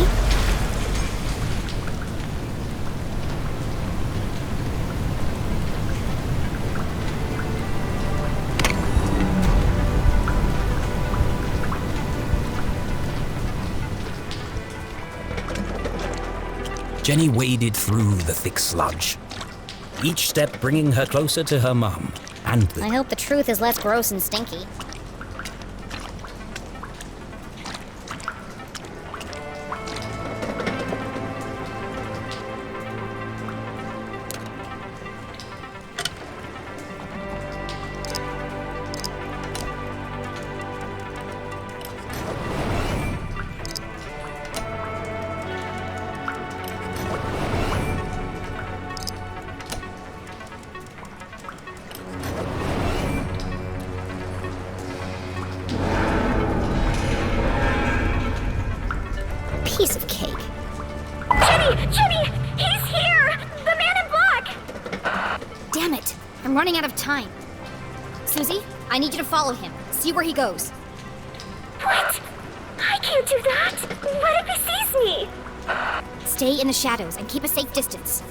okay? Jenny waded through the thick sludge, each step bringing her closer to her mum and the... I hope the truth is less gross and stinky. Piece of cake. Jenny! He's here! The man in black! Damn it! I'm running out of time. Susie, I need you to follow him. See where he goes. What? I can't do that! What if he sees me? Stay in the shadows and keep a safe distance.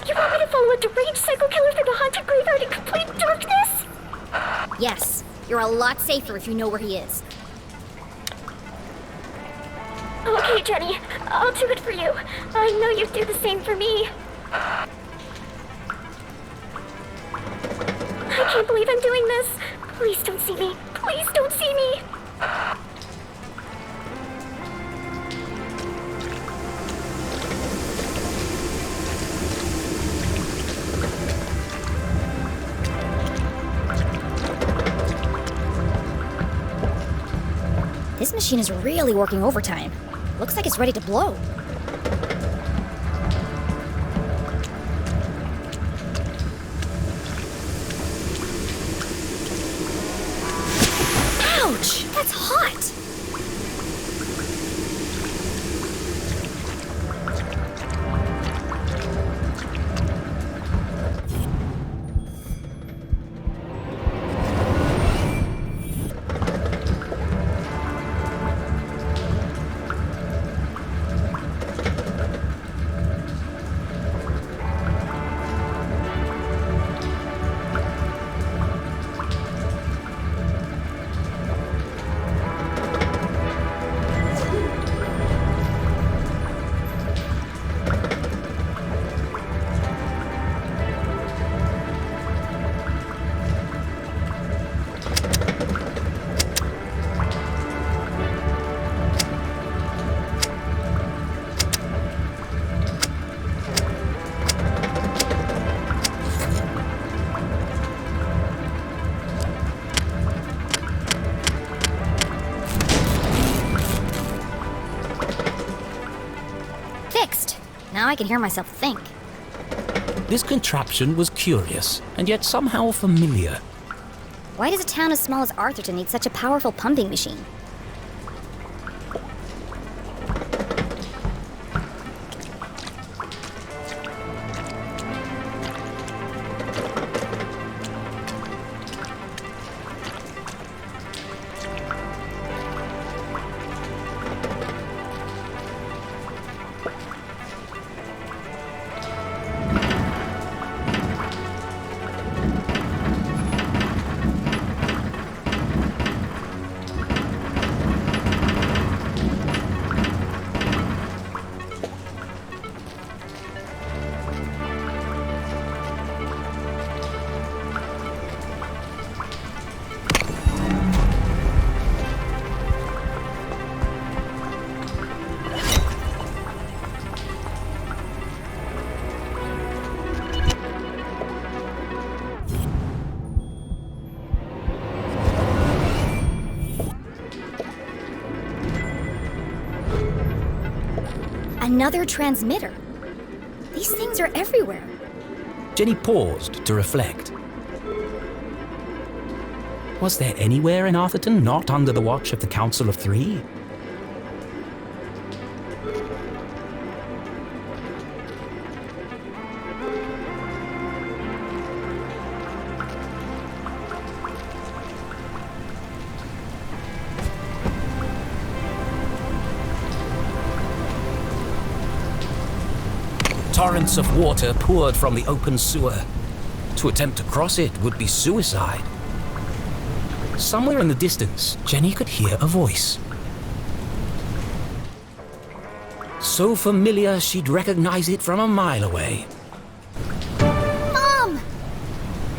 You want me to follow a deranged psycho killer through the haunted graveyard in complete darkness? Yes, you're a lot safer if you know where he is. Okay, Jenny, I'll do it for you. I know you'd do the same for me. I can't believe I'm doing this. Please don't see me. Please don't see me. This machine is really working overtime. Looks like it's ready to blow. Ouch! That's hot! Fixed. Now I can hear myself think. This contraption was curious, and yet somehow familiar. Why does a town as small as Arthurton need such a powerful pumping machine? Another transmitter. These things are everywhere. Jenny paused to reflect. Was there anywhere in Arthurton not under the watch of the Council of Three? Torrents of water poured from the open sewer. To attempt to cross it would be suicide. Somewhere in the distance, Jenny could hear a voice. So familiar she'd recognize it from a mile away. Mom!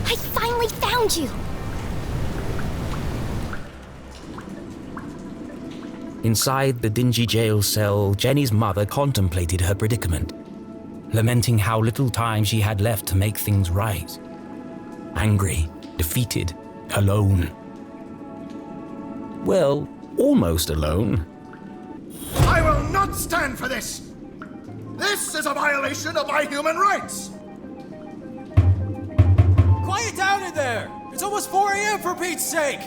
I finally found you! Inside the dingy jail cell, Jenny's mother contemplated her predicament, lamenting how little time she had left to make things right. Angry, defeated, alone. Well, almost alone. I will not stand for this! This is a violation of my human rights! Quiet down in there! It's almost 4 a.m. for Pete's sake!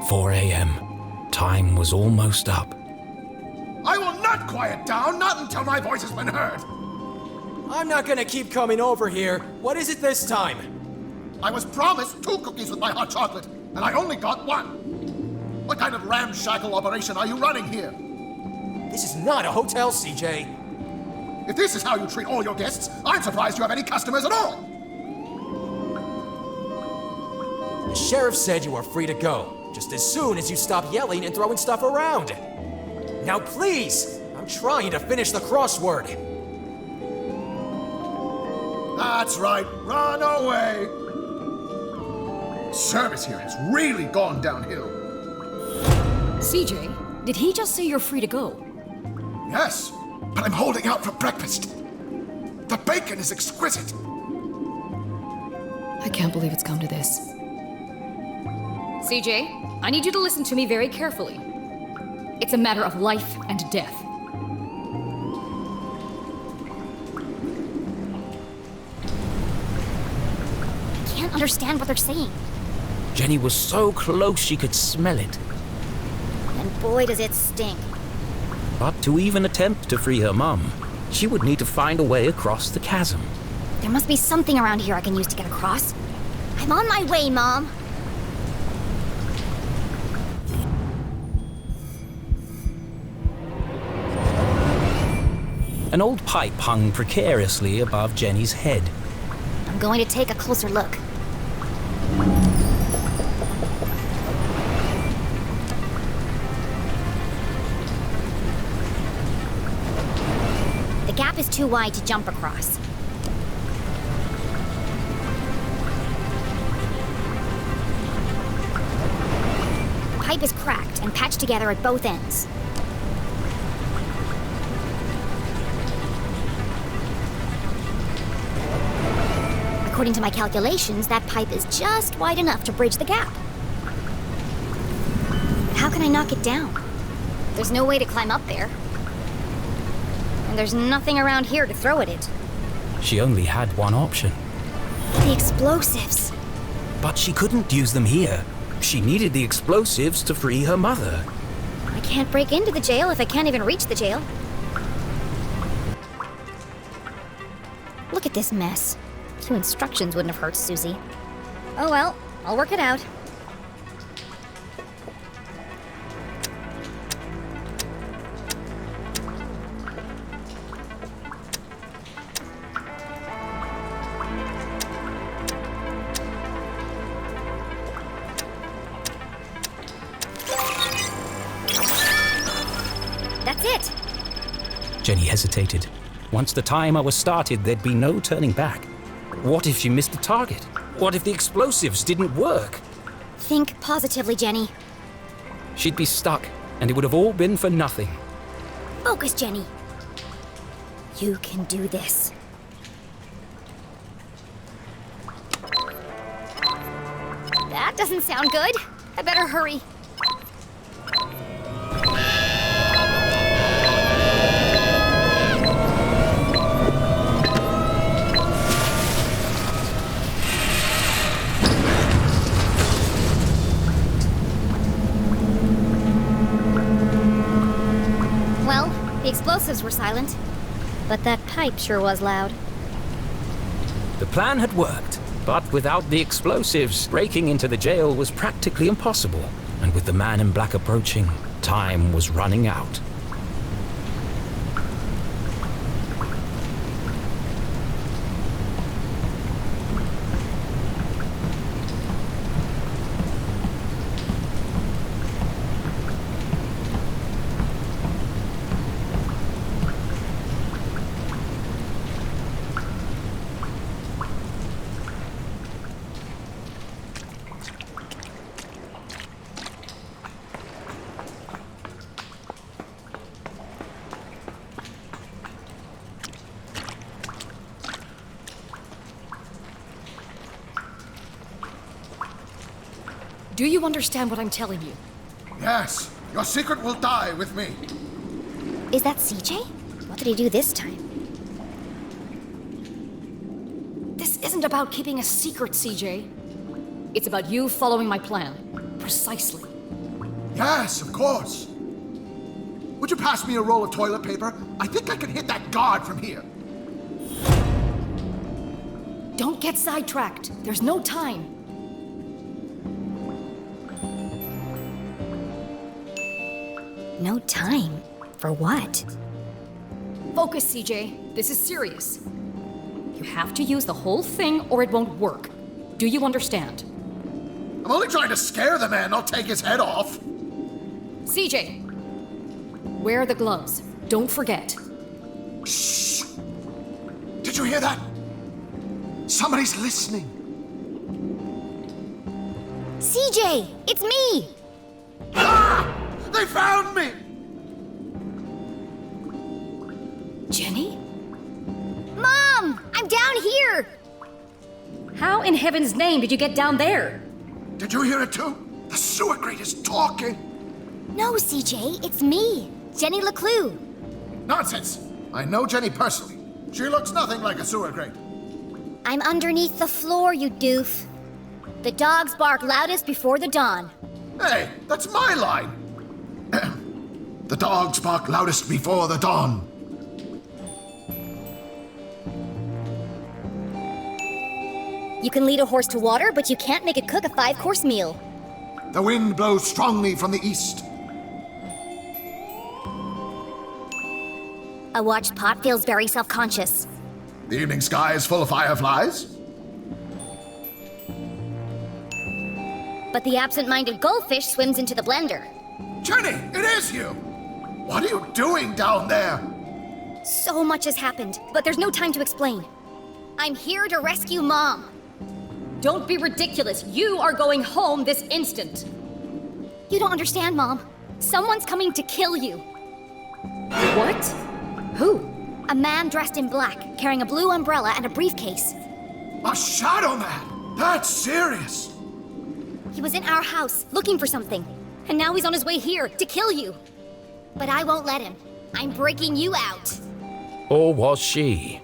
4 a.m. Time was almost up. I will not quiet down, not until my voice has been heard! I'm not gonna keep coming over here. What is it this time? I was promised 2 cookies with my hot chocolate, and I only got 1. What kind of ramshackle operation are you running here? This is not a hotel, CJ. If this is how you treat all your guests, I'm surprised you have any customers at all! The sheriff said you are free to go, just as soon as you stop yelling and throwing stuff around. Now please, I'm trying to finish the crossword. That's right, run away! Service here has really gone downhill. CJ, did he just say you're free to go? Yes, but I'm holding out for breakfast. The bacon is exquisite. I can't believe it's come to this. CJ, I need you to listen to me very carefully. It's a matter of life and death. I can't understand what they're saying. Jenny was so close she could smell it. And boy does it stink. But to even attempt to free her mum, she would need to find a way across the chasm. There must be something around here I can use to get across. I'm on my way, Mom. An old pipe hung precariously above Jenny's head. I'm going to take a closer look. The gap is too wide to jump across. The pipe is cracked and patched together at both ends. According to my calculations, that pipe is just wide enough to bridge the gap. How can I knock it down? There's no way to climb up there. And there's nothing around here to throw at it. She only had one option. The explosives. But she couldn't use them here. She needed the explosives to free her mother. I can't break into the jail if I can't even reach the jail. Look at this mess. A few instructions wouldn't have hurt Susie. Oh well, I'll work it out. That's it! Jenny hesitated. Once the timer was started, there'd be no turning back. What if she missed the target? What if the explosives didn't work? Think positively, Jenny. She'd be stuck, and it would have all been for nothing. Focus, Jenny. You can do this. That doesn't sound good. I better hurry. Well, the explosives were silent, but that pipe sure was loud. The plan had worked, but without the explosives, breaking into the jail was practically impossible. And with the man in black approaching, time was running out. Do you understand what I'm telling you? Yes, your secret will die with me. Is that CJ? What did he do this time? This isn't about keeping a secret, CJ. It's about you following my plan. Precisely. Yes, of course. Would you pass me a roll of toilet paper? I think I can hit that guard from here. Don't get sidetracked. There's no time. No time? For what? Focus, CJ. This is serious. You have to use the whole thing or it won't work. Do you understand? I'm only trying to scare the man, not take his head off. CJ! Wear the gloves. Don't forget. Shh! Did you hear that? Somebody's listening. CJ! It's me! Ah! They found me! Jenny? Mom! I'm down here! How in heaven's name did you get down there? Did you hear it too? The sewer grate is talking. No, CJ, it's me, Jenny LeClue. Nonsense. I know Jenny personally. She looks nothing like a sewer grate. I'm underneath the floor, you doof. The dogs bark loudest before the dawn. Hey, that's my line. The dogs bark loudest before the dawn. You can lead a horse to water, but you can't make it cook a 5-course meal. The wind blows strongly from the east. A watched pot feels very self-conscious. The evening sky is full of fireflies. But the absent-minded goldfish swims into the blender. Jenny, it is you! What are you doing down there? So much has happened, but there's no time to explain. I'm here to rescue Mom. Don't be ridiculous. You are going home this instant. You don't understand, Mom. Someone's coming to kill you. What? Who? A man dressed in black, carrying a blue umbrella and a briefcase. A shadow man? That's serious. He was in our house, looking for something. And now he's on his way here, to kill you. But I won't let him. I'm breaking you out. Or was she?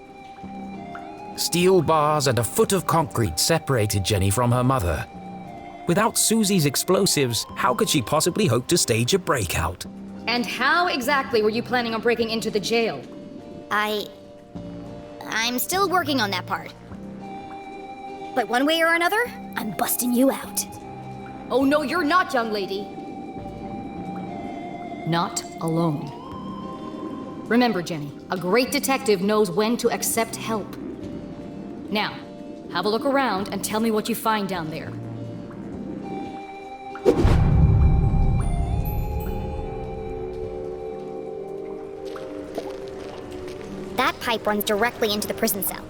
Steel bars and a foot of concrete separated Jenny from her mother. Without Susie's explosives, how could she possibly hope to stage a breakout? And how exactly were you planning on breaking into the jail? I'm still working on that part. But one way or another, I'm busting you out. Oh no, you're not, young lady. Not alone. Remember, Jenny, a great detective knows when to accept help. Now, have a look around and tell me what you find down there. That pipe runs directly into the prison cell.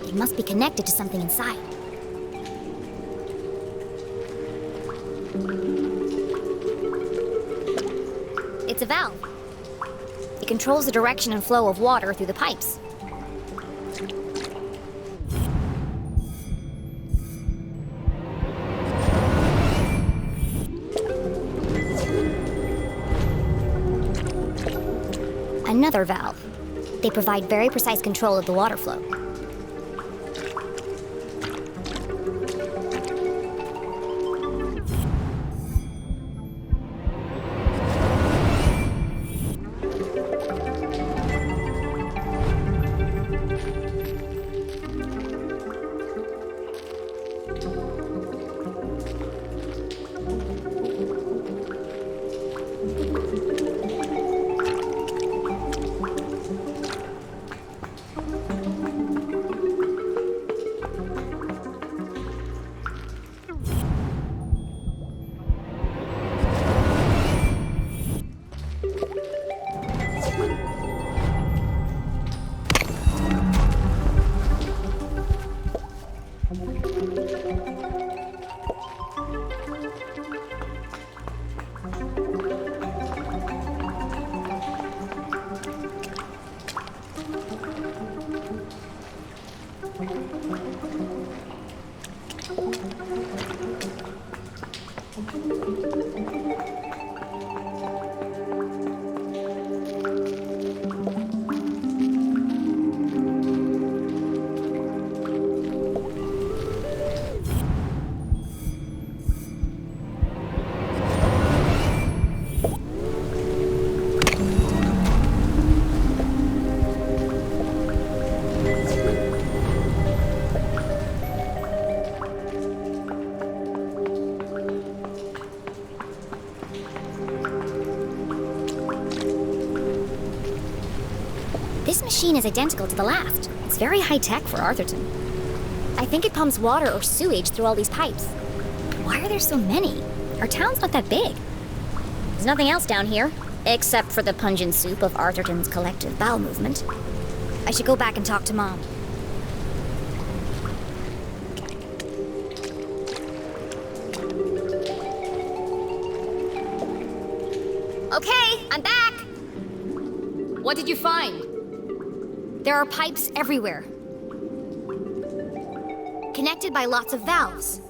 It must be connected to something inside. It's a valve. It controls the direction and flow of water through the pipes. Another valve. They provide very precise control of the water flow. This machine is identical to the last. It's very high-tech for Arthurton. I think it pumps water or sewage through all these pipes. Why are there so many? Our town's not that big. There's nothing else down here, except for the pungent soup of Arthurton's collective bowel movement. I should go back and talk to Mom. Okay, I'm back! What did you find? There are pipes everywhere, connected by lots of valves.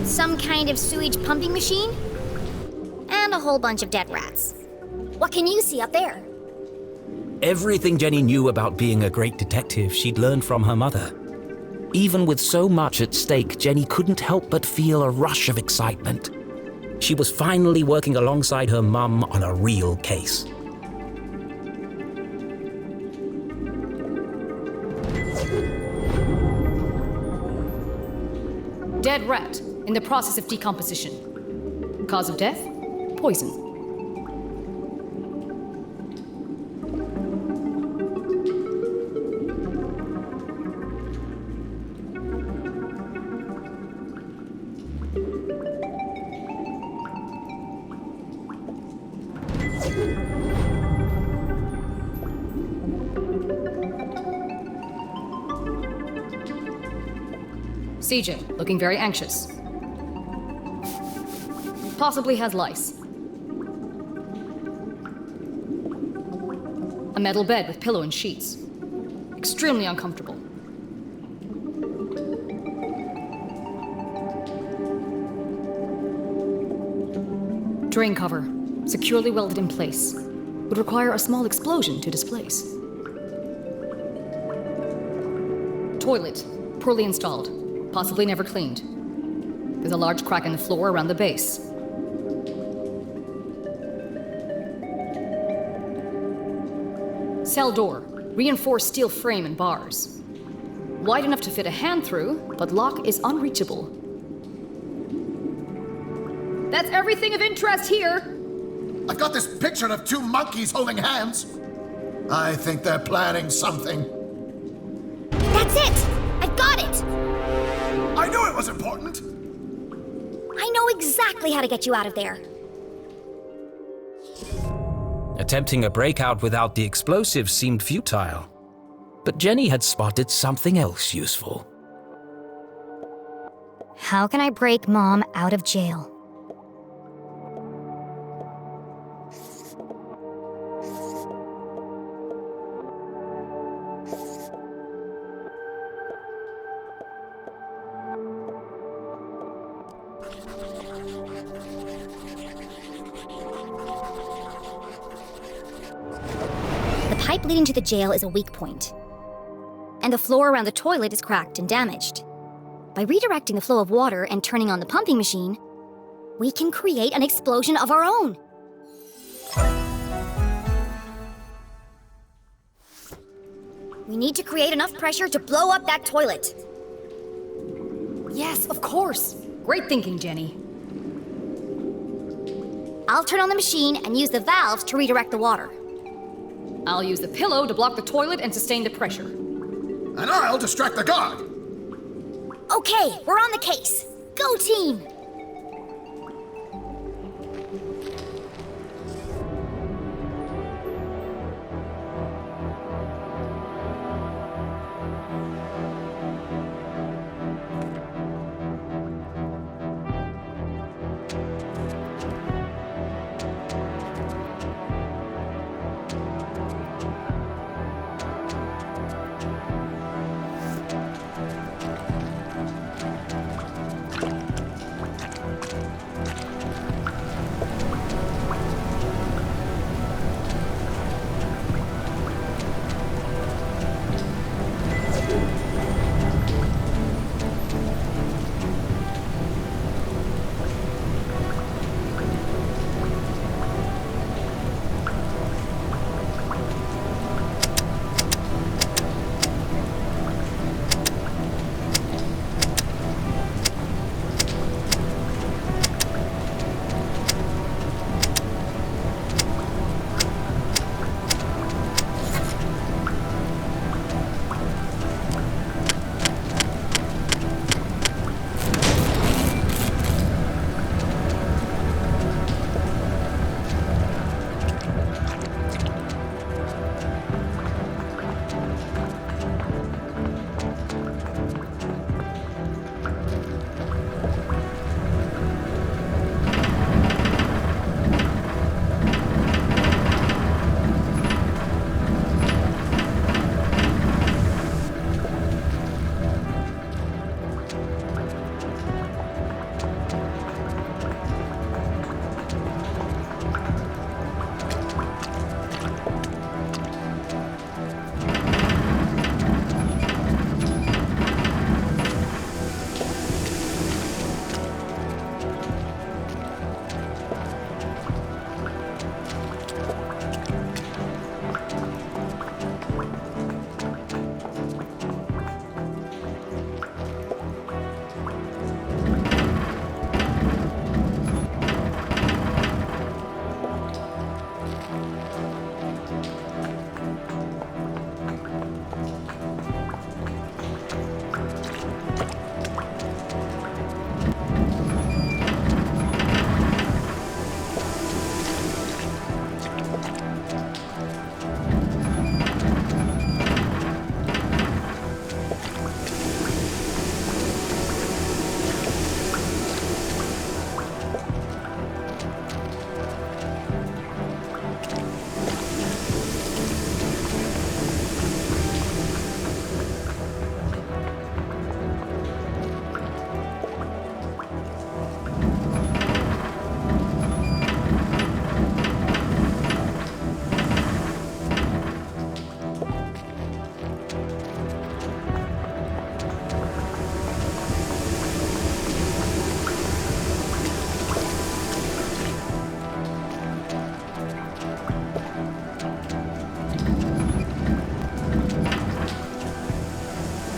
Some kind of sewage pumping machine, and a whole bunch of dead rats. What can you see up there? Everything Jenny knew about being a great detective she'd learned from her mother. Even with so much at stake, Jenny couldn't help but feel a rush of excitement. She was finally working alongside her mum on a real case. Dead rat, in the process of decomposition. Cause of death? Poison. CJ, looking very anxious. Possibly has lice. A metal bed with pillow and sheets. Extremely uncomfortable. Drain cover, securely welded in place. Would require a small explosion to displace. Toilet, poorly installed. Possibly never cleaned. There's a large crack in the floor around the base. Cell door, reinforced steel frame and bars. Wide enough to fit a hand through, but lock is unreachable. That's everything of interest here. I've got this picture of two monkeys holding hands. I think they're planning something. That's it! I've got it! I knew it was important! I know exactly how to get you out of there. Attempting a breakout without the explosives seemed futile. But Jenny had spotted something else useful. How can I break Mom out of jail? The pipe leading to the jail is a weak point, and the floor around the toilet is cracked and damaged. By redirecting the flow of water and turning on the pumping machine, we can create an explosion of our own. We need to create enough pressure to blow up that toilet. Yes, of course. Great thinking, Jenny. I'll turn on the machine and use the valves to redirect the water. I'll use the pillow to block the toilet and sustain the pressure. And I'll distract the guard! Okay, we're on the case. Go team!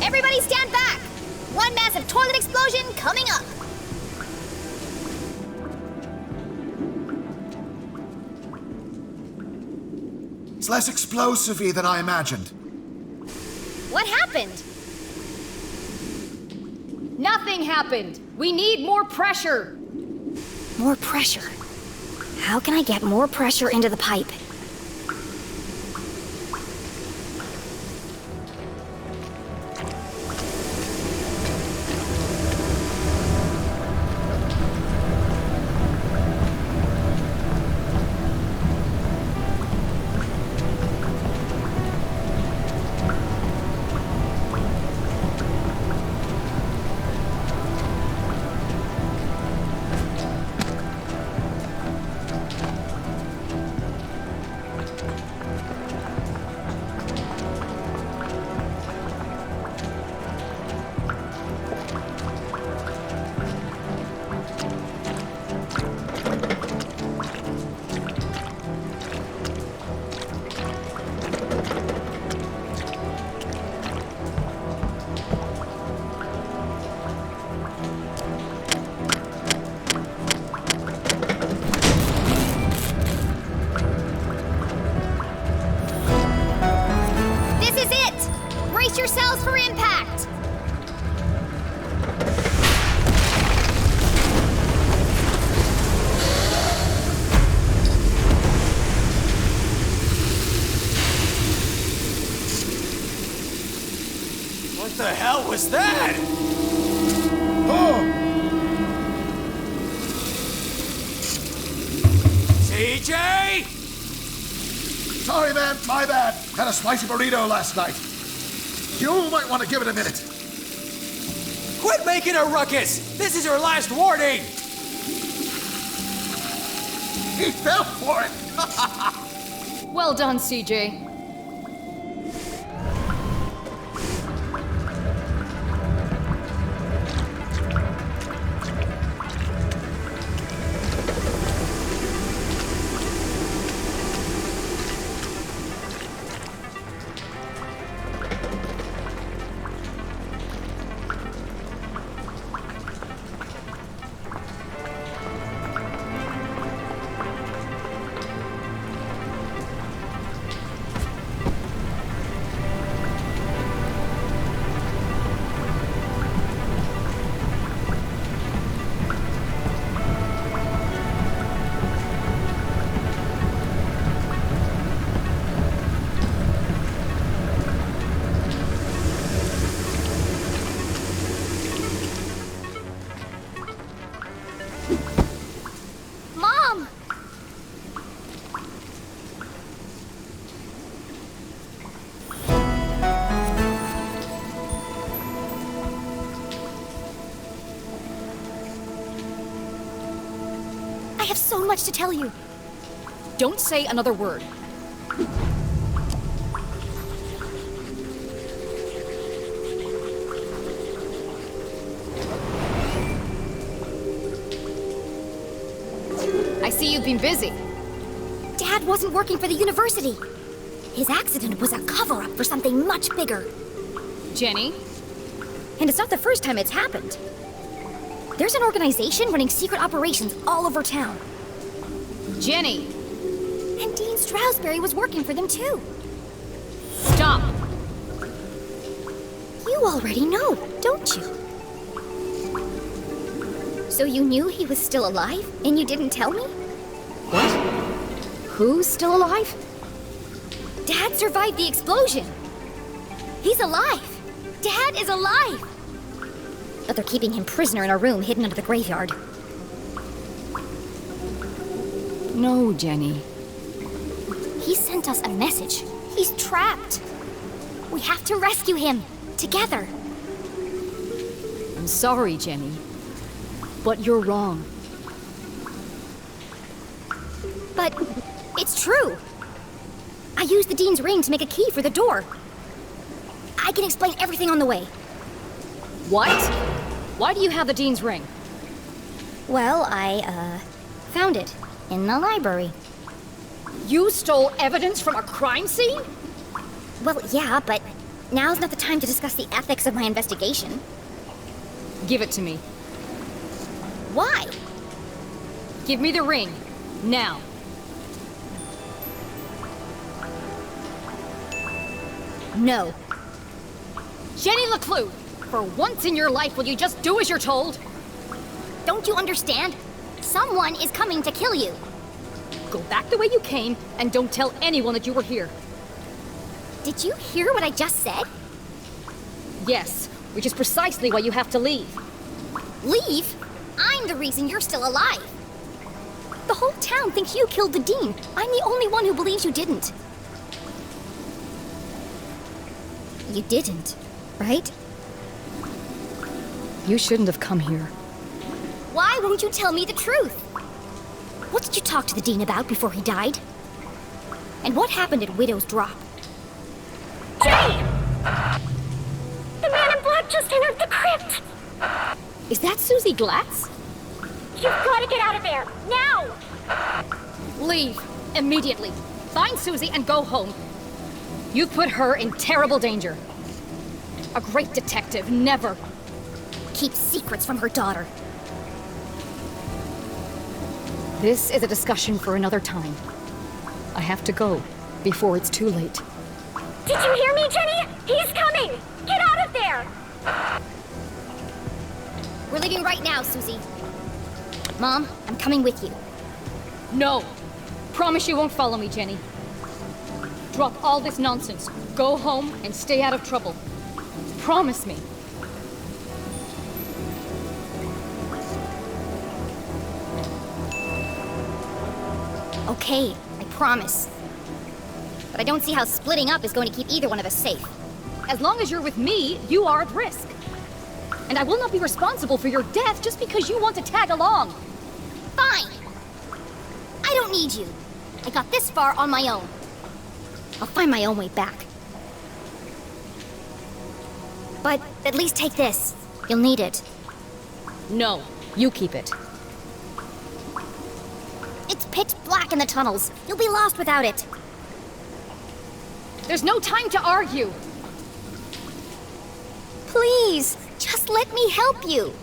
Everybody stand back! One massive toilet explosion coming up! It's less explosive-y than I imagined. What happened? Nothing happened. We need more pressure. More pressure. How can I get more pressure into the pipe? Brace yourselves for impact! What the hell was that? Oh! CJ! Sorry, man. My bad. Had a spicy burrito last night. You might want to give it a minute. Quit making a ruckus! This is your last warning! He fell for it. Well done, CJ. Mom! I have so much to tell you. Don't say another word. I see you've been busy. Dad wasn't working for the university. His accident was a cover-up for something much bigger. Jenny? And it's not the first time it's happened. There's an organization running secret operations all over town. Jenny! And do you Dean Stroudsbury was working for them too. Stop! You already know, don't you? So you knew he was still alive, and you didn't tell me? What? Who's still alive? Dad survived the explosion! He's alive! Dad is alive! But they're keeping him prisoner in a room hidden under the graveyard. No, Jenny. He sent us a message. He's trapped. We have to rescue him, together. I'm sorry, Jenny. But you're wrong. But it's true. I used the Dean's ring to make a key for the door. I can explain everything on the way. What? Why do you have the Dean's ring? Well, I found it in the library. You stole evidence from a crime scene? Well, yeah, but now's not the time to discuss the ethics of my investigation. Give it to me. Why? Give me the ring. Now. No. Jenny LeClue, for once in your life, will you just do as you're told? Don't you understand? Someone is coming to kill you. Go back the way you came, and don't tell anyone that you were here. Did you hear what I just said? Yes, which is precisely why you have to leave. Leave? I'm the reason you're still alive. The whole town thinks you killed the Dean. I'm the only one who believes you didn't. You didn't, right? You shouldn't have come here. Why won't you tell me the truth? What did you talk to the Dean about before he died? And what happened at Widow's Drop? Jenny! The man in black just entered the crypt! Is that Susie Glatz? You've got to get out of there, now! Leave, immediately. Find Susie and go home. You've put her in terrible danger. A great detective never Keeps secrets from her daughter. This is a discussion for another time. I have to go before it's too late. Did you hear me, Jenny? He's coming! Get out of there! We're leaving right now, Susie. Mom, I'm coming with you. No! Promise you won't follow me, Jenny. Drop all this nonsense. Go home and stay out of trouble. Promise me. Okay, I promise. But I don't see how splitting up is going to keep either one of us safe. As long as you're with me, you are at risk. And I will not be responsible for your death just because you want to tag along. Fine! I don't need you. I got this far on my own. I'll find my own way back. But at least take this. You'll need it. No, you keep it. It's pitch black in the tunnels. You'll be lost without it. There's no time to argue. Please, just let me help you.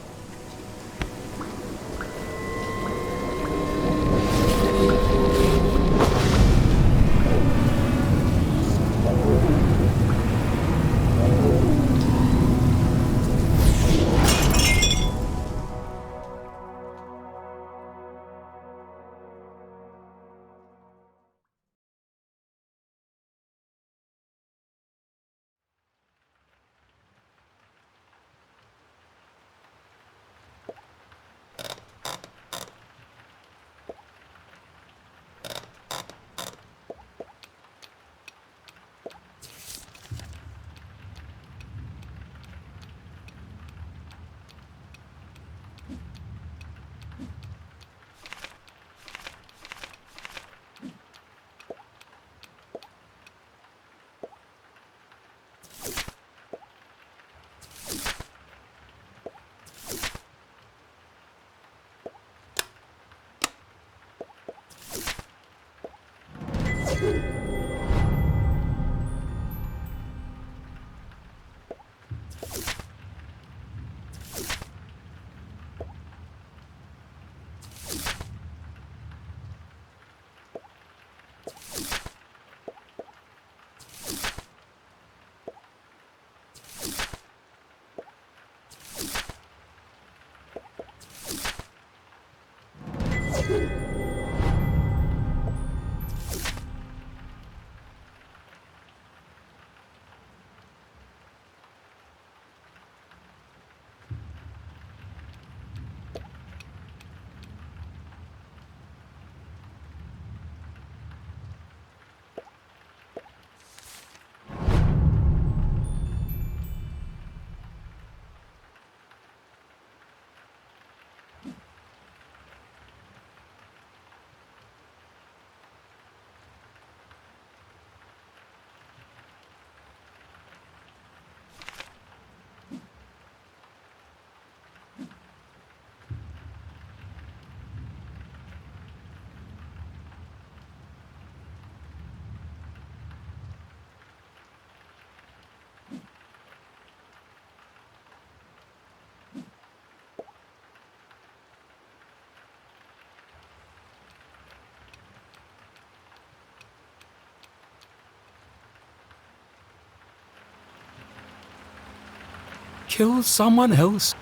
kill someone else?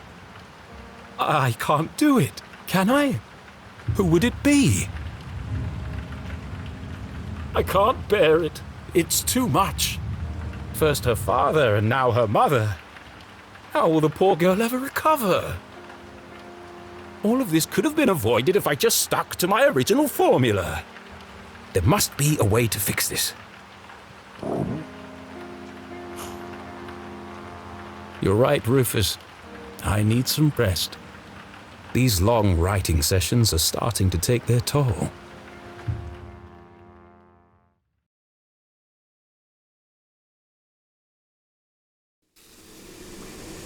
I can't do it, can I? Who would it be? I can't bear it. It's too much. First her father and now her mother. How will the poor girl ever recover? All of this could have been avoided if I just stuck to my original formula. There must be a way to fix this. You're right, Rufus. I need some rest. These long writing sessions are starting to take their toll.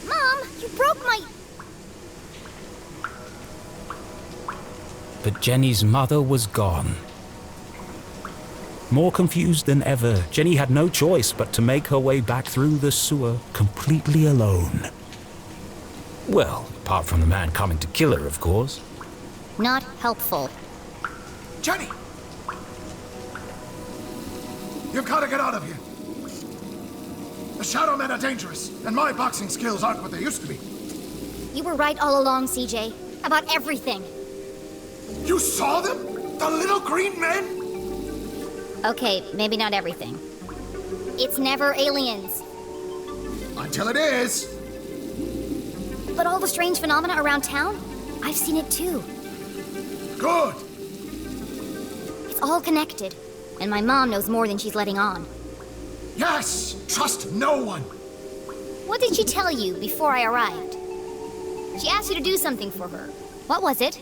Mom, you broke my... But Jenny's mother was gone. More confused than ever, Jenny had no choice but to make her way back through the sewer completely alone. Well, apart from the man coming to kill her, of course. Not helpful. Jenny! You've got to get out of here. The Shadow Men are dangerous, and my boxing skills aren't what they used to be. You were right all along, CJ. About everything. You saw them? The little green men? Okay, maybe not everything. It's never aliens. Until it is. But all the strange phenomena around town? I've seen it too. Good. It's all connected. And my mom knows more than she's letting on. Yes! Trust no one! What did she tell you before I arrived? She asked you to do something for her. What was it?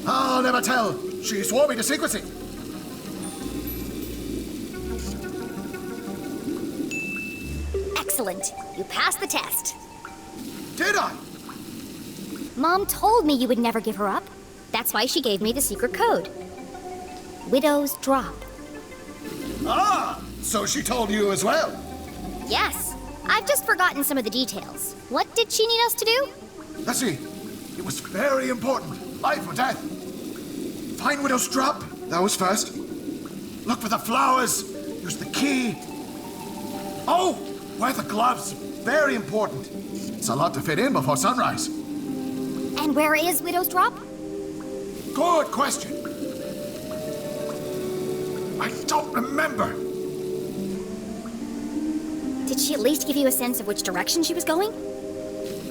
I'll never tell. She swore me to secrecy. Excellent. You passed the test. Did I? Mom told me you would never give her up. That's why she gave me the secret code. Widow's Drop. Ah! So she told you as well? Yes. I've just forgotten some of the details. What did she need us to do? Let's see. It was very important. Life or death. Find Widow's Drop. That was first. Look for the flowers. Use the key. Oh! Wear the gloves. Very important. It's a lot to fit in before sunrise. And where is Widow's Drop? Good question. I don't remember. Did she at least give you a sense of which direction she was going?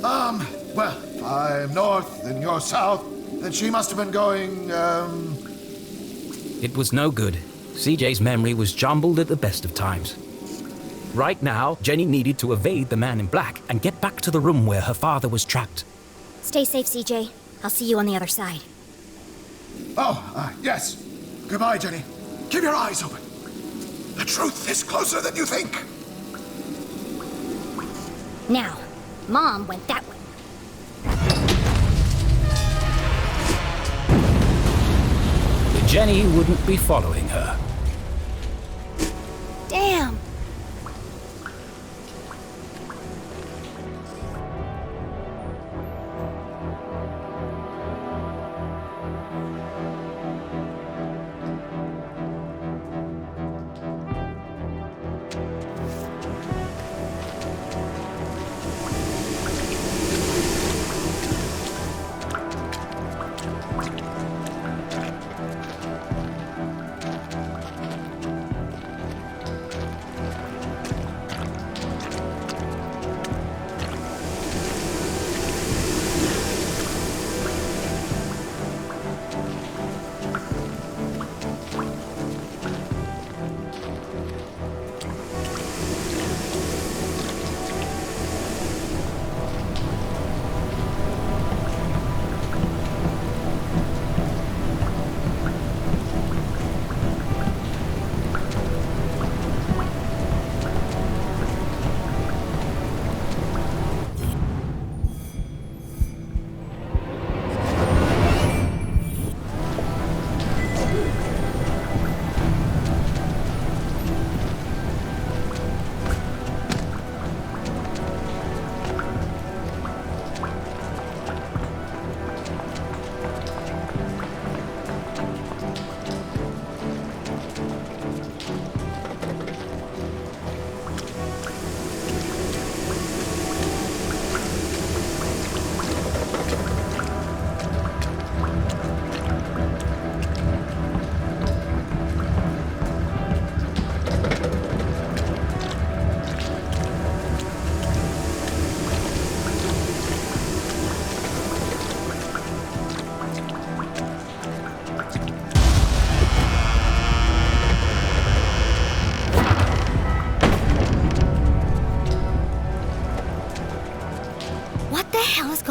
Well, if I'm north and you're south, then she must have been going, It was no good. CJ's memory was jumbled at the best of times. Right now, Jenny needed to evade the man in black and get back to the room where her father was trapped. Stay safe, CJ. I'll see you on the other side. Yes. Goodbye, Jenny. Keep your eyes open. The truth is closer than you think. Now, Mom went that way. But Jenny wouldn't be following her. Damn!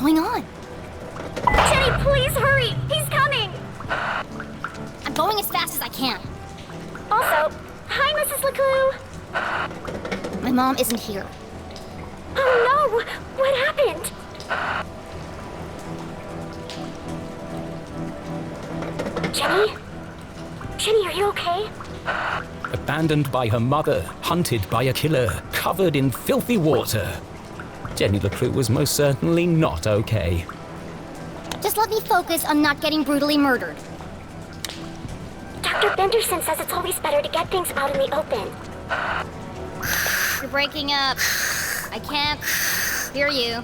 going on? Jenny, please hurry! He's coming! I'm going as fast as I can. Also, hi, Mrs. LeClue! My mom isn't here. Oh no! What happened? Jenny? Jenny, are you okay? Abandoned by her mother, hunted by a killer, covered in filthy water. Jenny LeClue was most certainly not okay. Just let me focus on not getting brutally murdered. Dr. Benderson says it's always better to get things out in the open. You're breaking up. I can't hear you.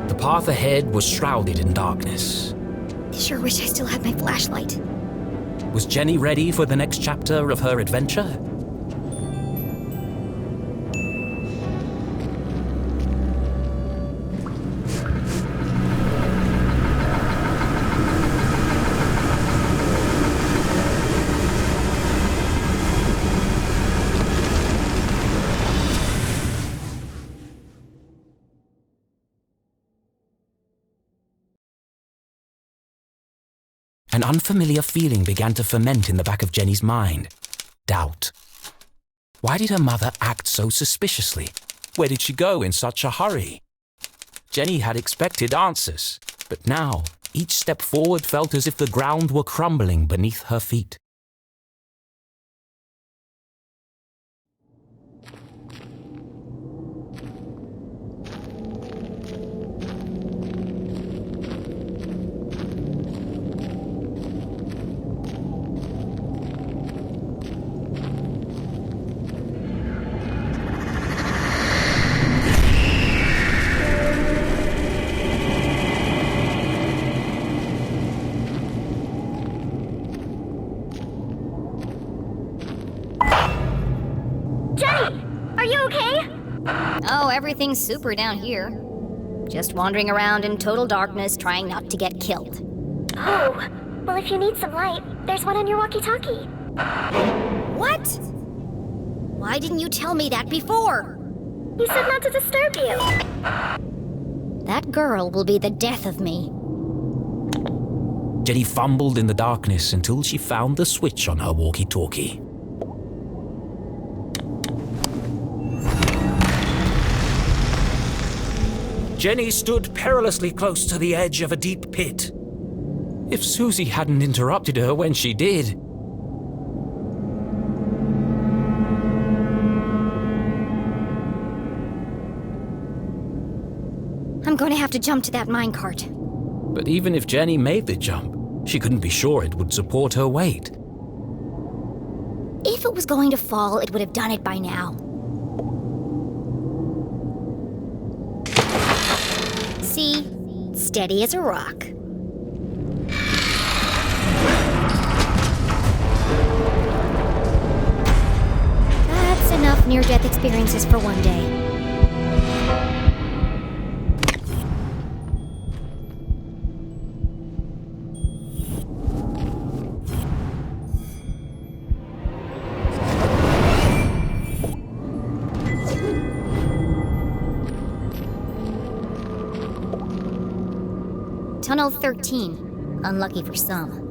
The path ahead was shrouded in darkness. I sure wish I still had my flashlight. Was Jenny ready for the next chapter of her adventure? An unfamiliar feeling began to ferment in the back of Jenny's mind. Doubt. Why did her mother act so suspiciously? Where did she go in such a hurry? Jenny had expected answers, but now each step forward felt as if the ground were crumbling beneath her feet. Oh, everything's super down here. Just wandering around in total darkness, trying not to get killed. Oh, well, if you need some light, there's one on your walkie-talkie. What? Why didn't you tell me that before? You said not to disturb you. That girl will be the death of me. Jenny fumbled in the darkness until she found the switch on her walkie-talkie. Jenny stood perilously close to the edge of a deep pit. If Susie hadn't interrupted her when she did. I'm going to have to jump to that minecart. But even if Jenny made the jump, she couldn't be sure it would support her weight. If it was going to fall, it would have done it by now. See? Steady as a rock. That's enough near-death experiences for one day. Tunnel 13. Unlucky for some.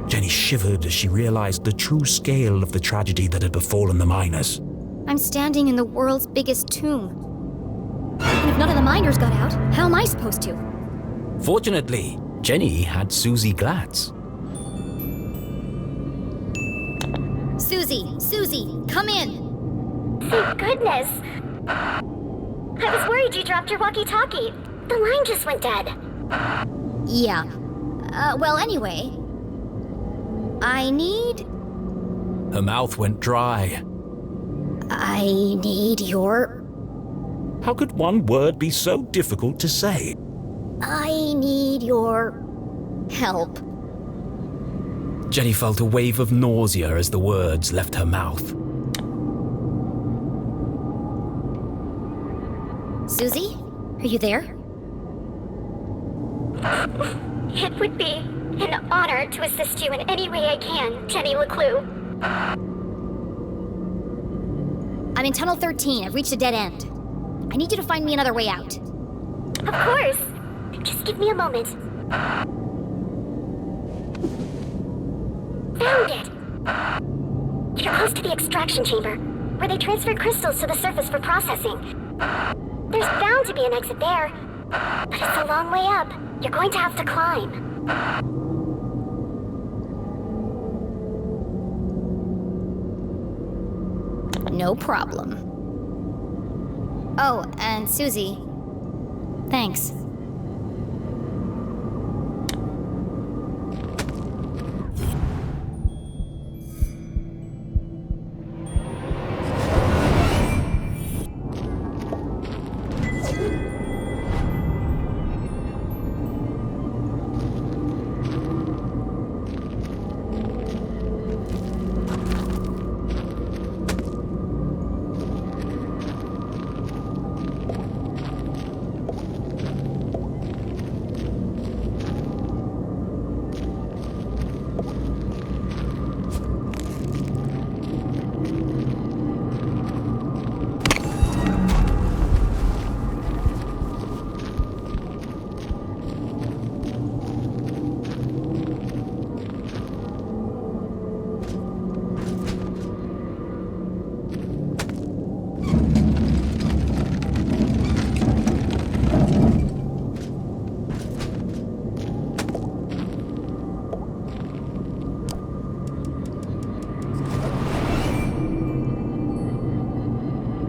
Jenny shivered as she realized the true scale of the tragedy that had befallen the miners. I'm standing in the world's biggest tomb. And if none of the miners got out, how am I supposed to? Fortunately, Jenny had Susie Glatz. Susie, come in! Thank goodness. I was worried you dropped your walkie-talkie. The line just went dead. Yeah. Well, anyway... I need... Her mouth went dry. I need your... How could one word be so difficult to say? I need your... help. Jenny felt a wave of nausea as the words left her mouth. Susie? Are you there? It would be an honor to assist you in any way I can, Jenny LeClue. I'm in Tunnel 13. I've reached a dead end. I need you to find me another way out. Of course. Just give me a moment. Found it! You're close to the extraction chamber, where they transfer crystals to the surface for processing. There's bound to be an exit there, but it's a long way up. You're going to have to climb. No problem. Oh, and Susie, thanks.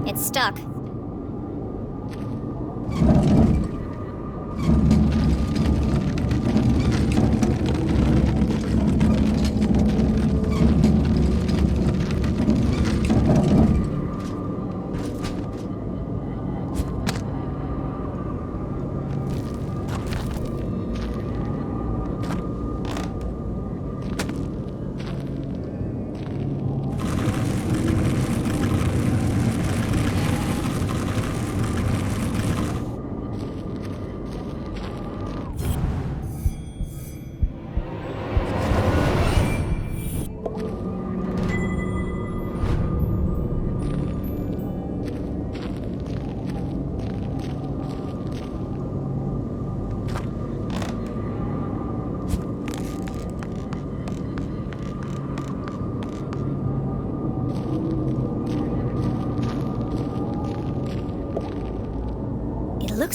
It's stuck.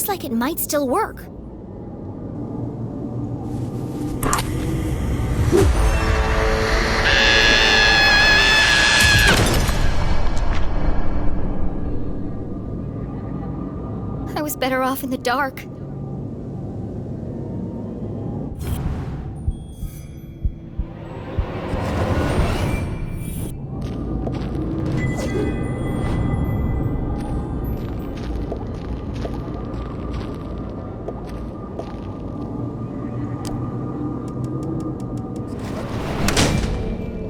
looks like it might still work. I was better off in the dark.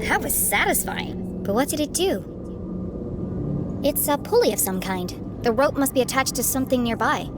That was satisfying. But what did it do? It's a pulley of some kind. The rope must be attached to something nearby.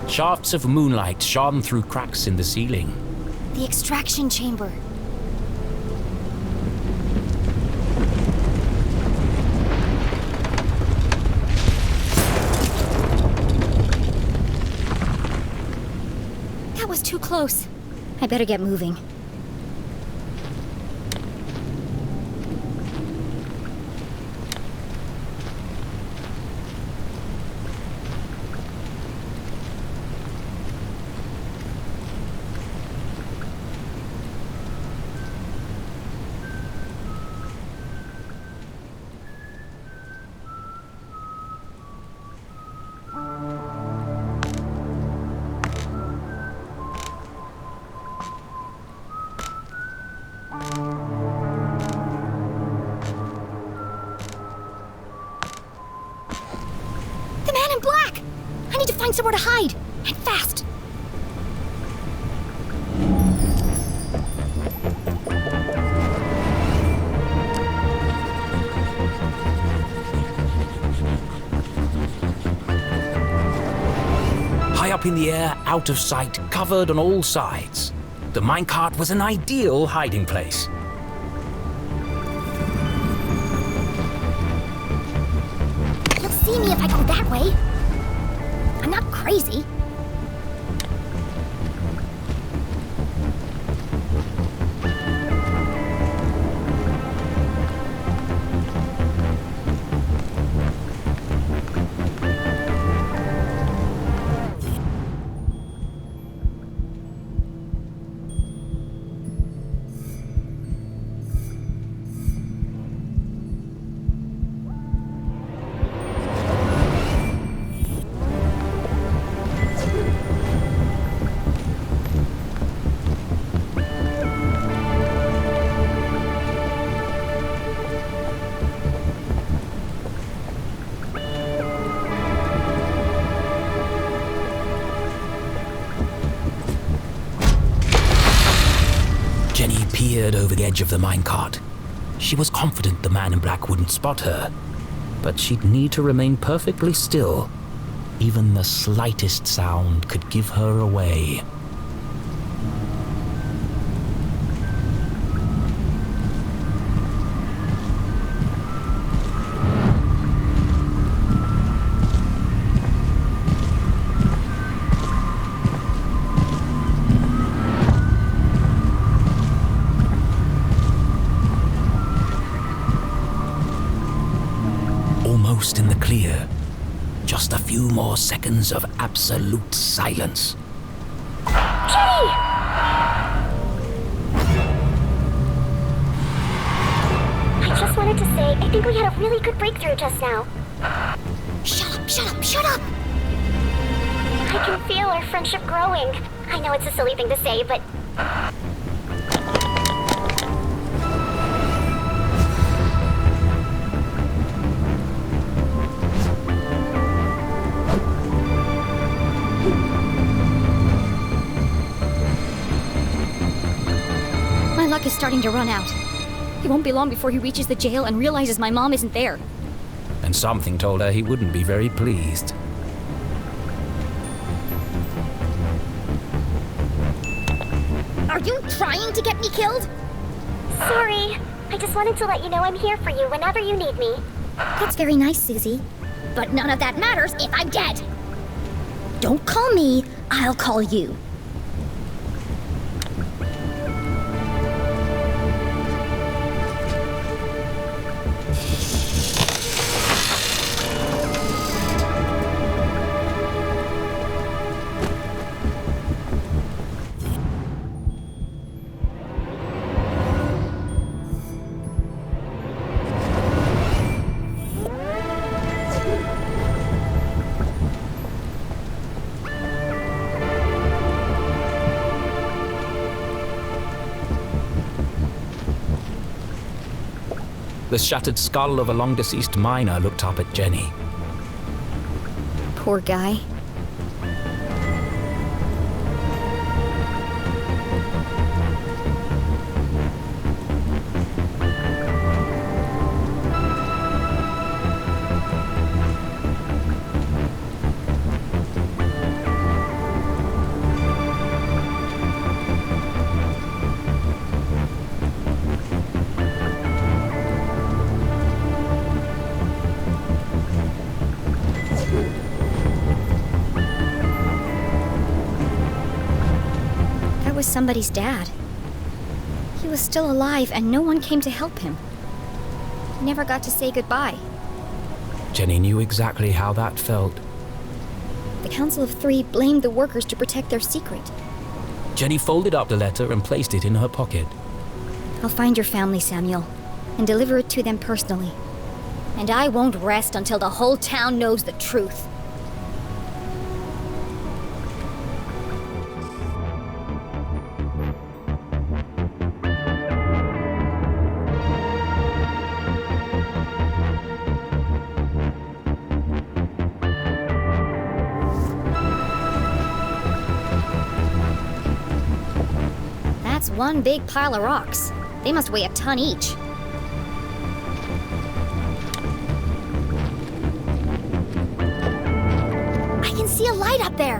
Shafts of moonlight shone through cracks in the ceiling. The extraction chamber. That was too close. I better get moving. need to find somewhere to hide. And fast. High up in the air, out of sight, covered on all sides, the minecart was an ideal hiding place. He'll see me if I go that way. I'm not crazy. Jenny peered over the edge of the minecart. She was confident the man in black wouldn't spot her, but she'd need to remain perfectly still. Even the slightest sound could give her away. Almost in the clear. Just a few more seconds of absolute silence. Jenny! I just wanted to say, I think we had a really good breakthrough just now. Shut up, shut up, shut up! I can feel our friendship growing. I know it's a silly thing to say, but... My luck is starting to run out. It won't be long before he reaches the jail and realizes my mom isn't there. And something told her he wouldn't be very pleased. Are you trying to get me killed? Sorry. I just wanted to let you know I'm here for you whenever you need me. That's very nice, Susie. But none of that matters if I'm dead. Don't call me, I'll call you. The shattered skull of a long-deceased miner looked up at Jenny. Poor guy. That was somebody's dad. He was still alive and no one came to help him. He never got to say goodbye. Jenny knew exactly how that felt. The Council of Three blamed the workers to protect their secret. Jenny folded up the letter and placed it in her pocket. I'll find your family, Samuel, and deliver it to them personally. And I won't rest until the whole town knows the truth. one big pile of rocks. They must weigh a ton each. I can see a light up there.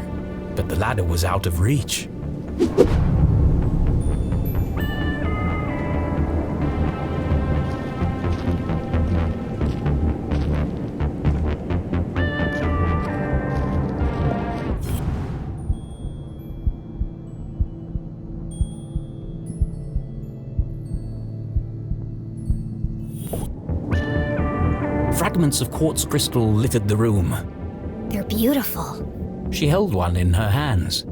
But the ladder was out of reach. Fragments of quartz crystal littered the room. They're beautiful. She held one in her hands.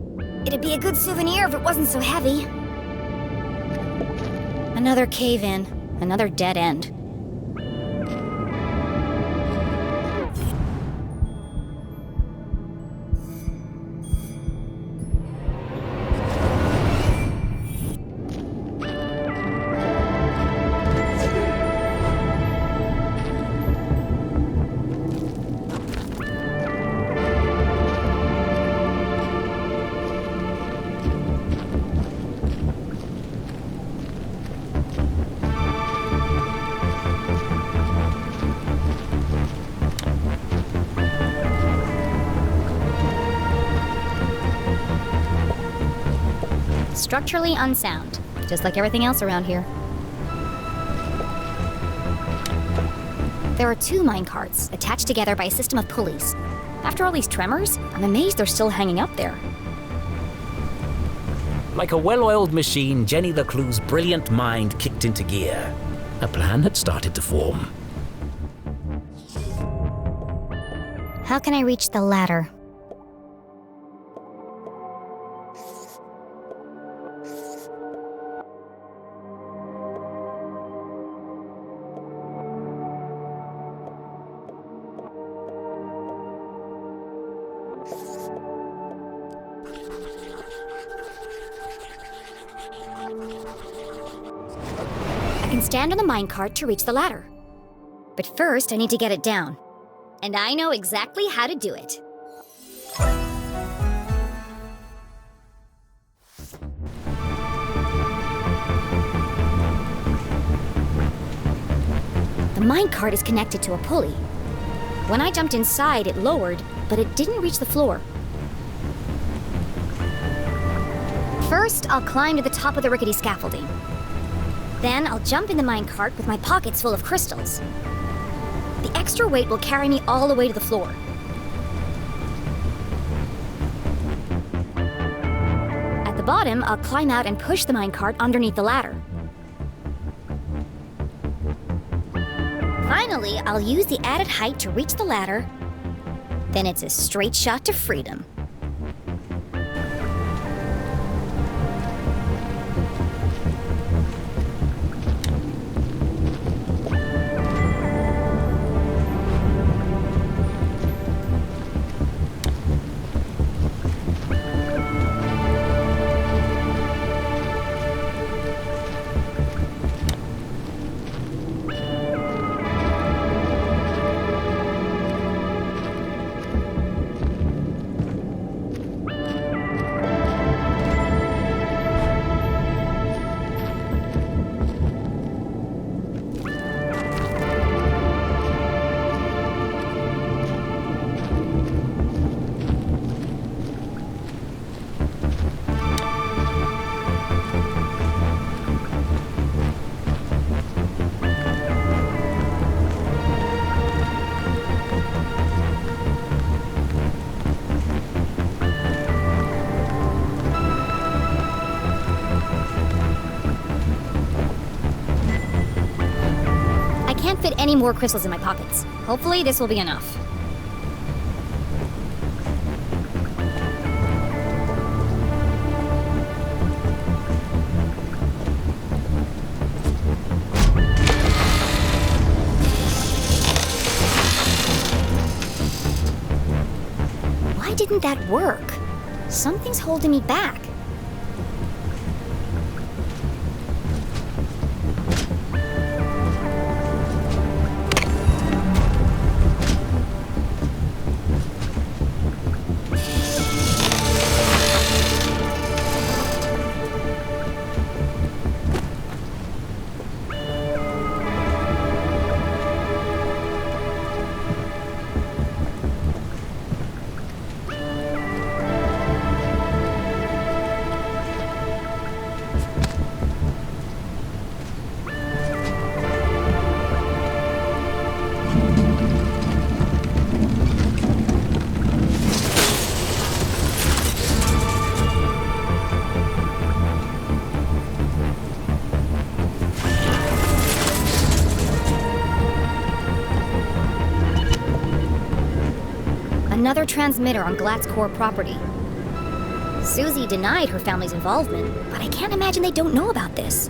It'd be a good souvenir if it wasn't so heavy. Another cave-in, another dead end. Structurally unsound, just like everything else around here. There are 2 minecarts attached together by a system of pulleys. After all these tremors, I'm amazed they're still hanging up there. Like a well-oiled machine, Jenny LeClue's brilliant mind kicked into gear. A plan had started to form. How can I reach the ladder? I can stand on the minecart to reach the ladder. But first, I need to get it down. And I know exactly how to do it. The minecart is connected to a pulley. When I jumped inside, it lowered, but it didn't reach the floor. First, I'll climb to the top of the rickety scaffolding. Then I'll jump in the minecart with my pockets full of crystals. The extra weight will carry me all the way to the floor. At the bottom, I'll climb out and push the minecart underneath the ladder. Finally, I'll use the added height to reach the ladder. Then it's a straight shot to freedom. Fit any more crystals in my pockets. Hopefully this will be enough. Why didn't that work? Something's holding me back. Another transmitter on Glatt's core property. Susie denied her family's involvement, but I can't imagine they don't know about this.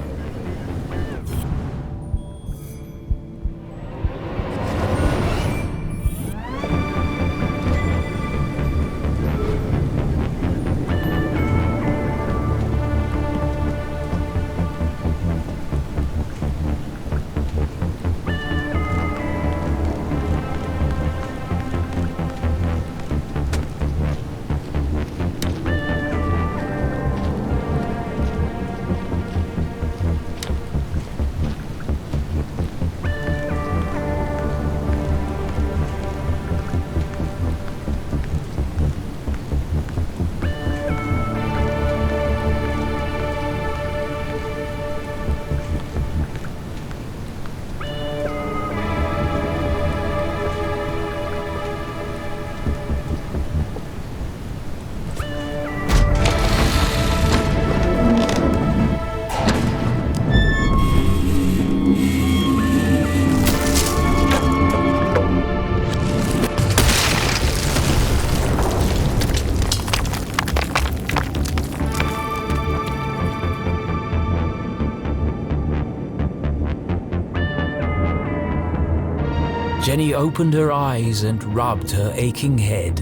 Jenny opened her eyes and rubbed her aching head.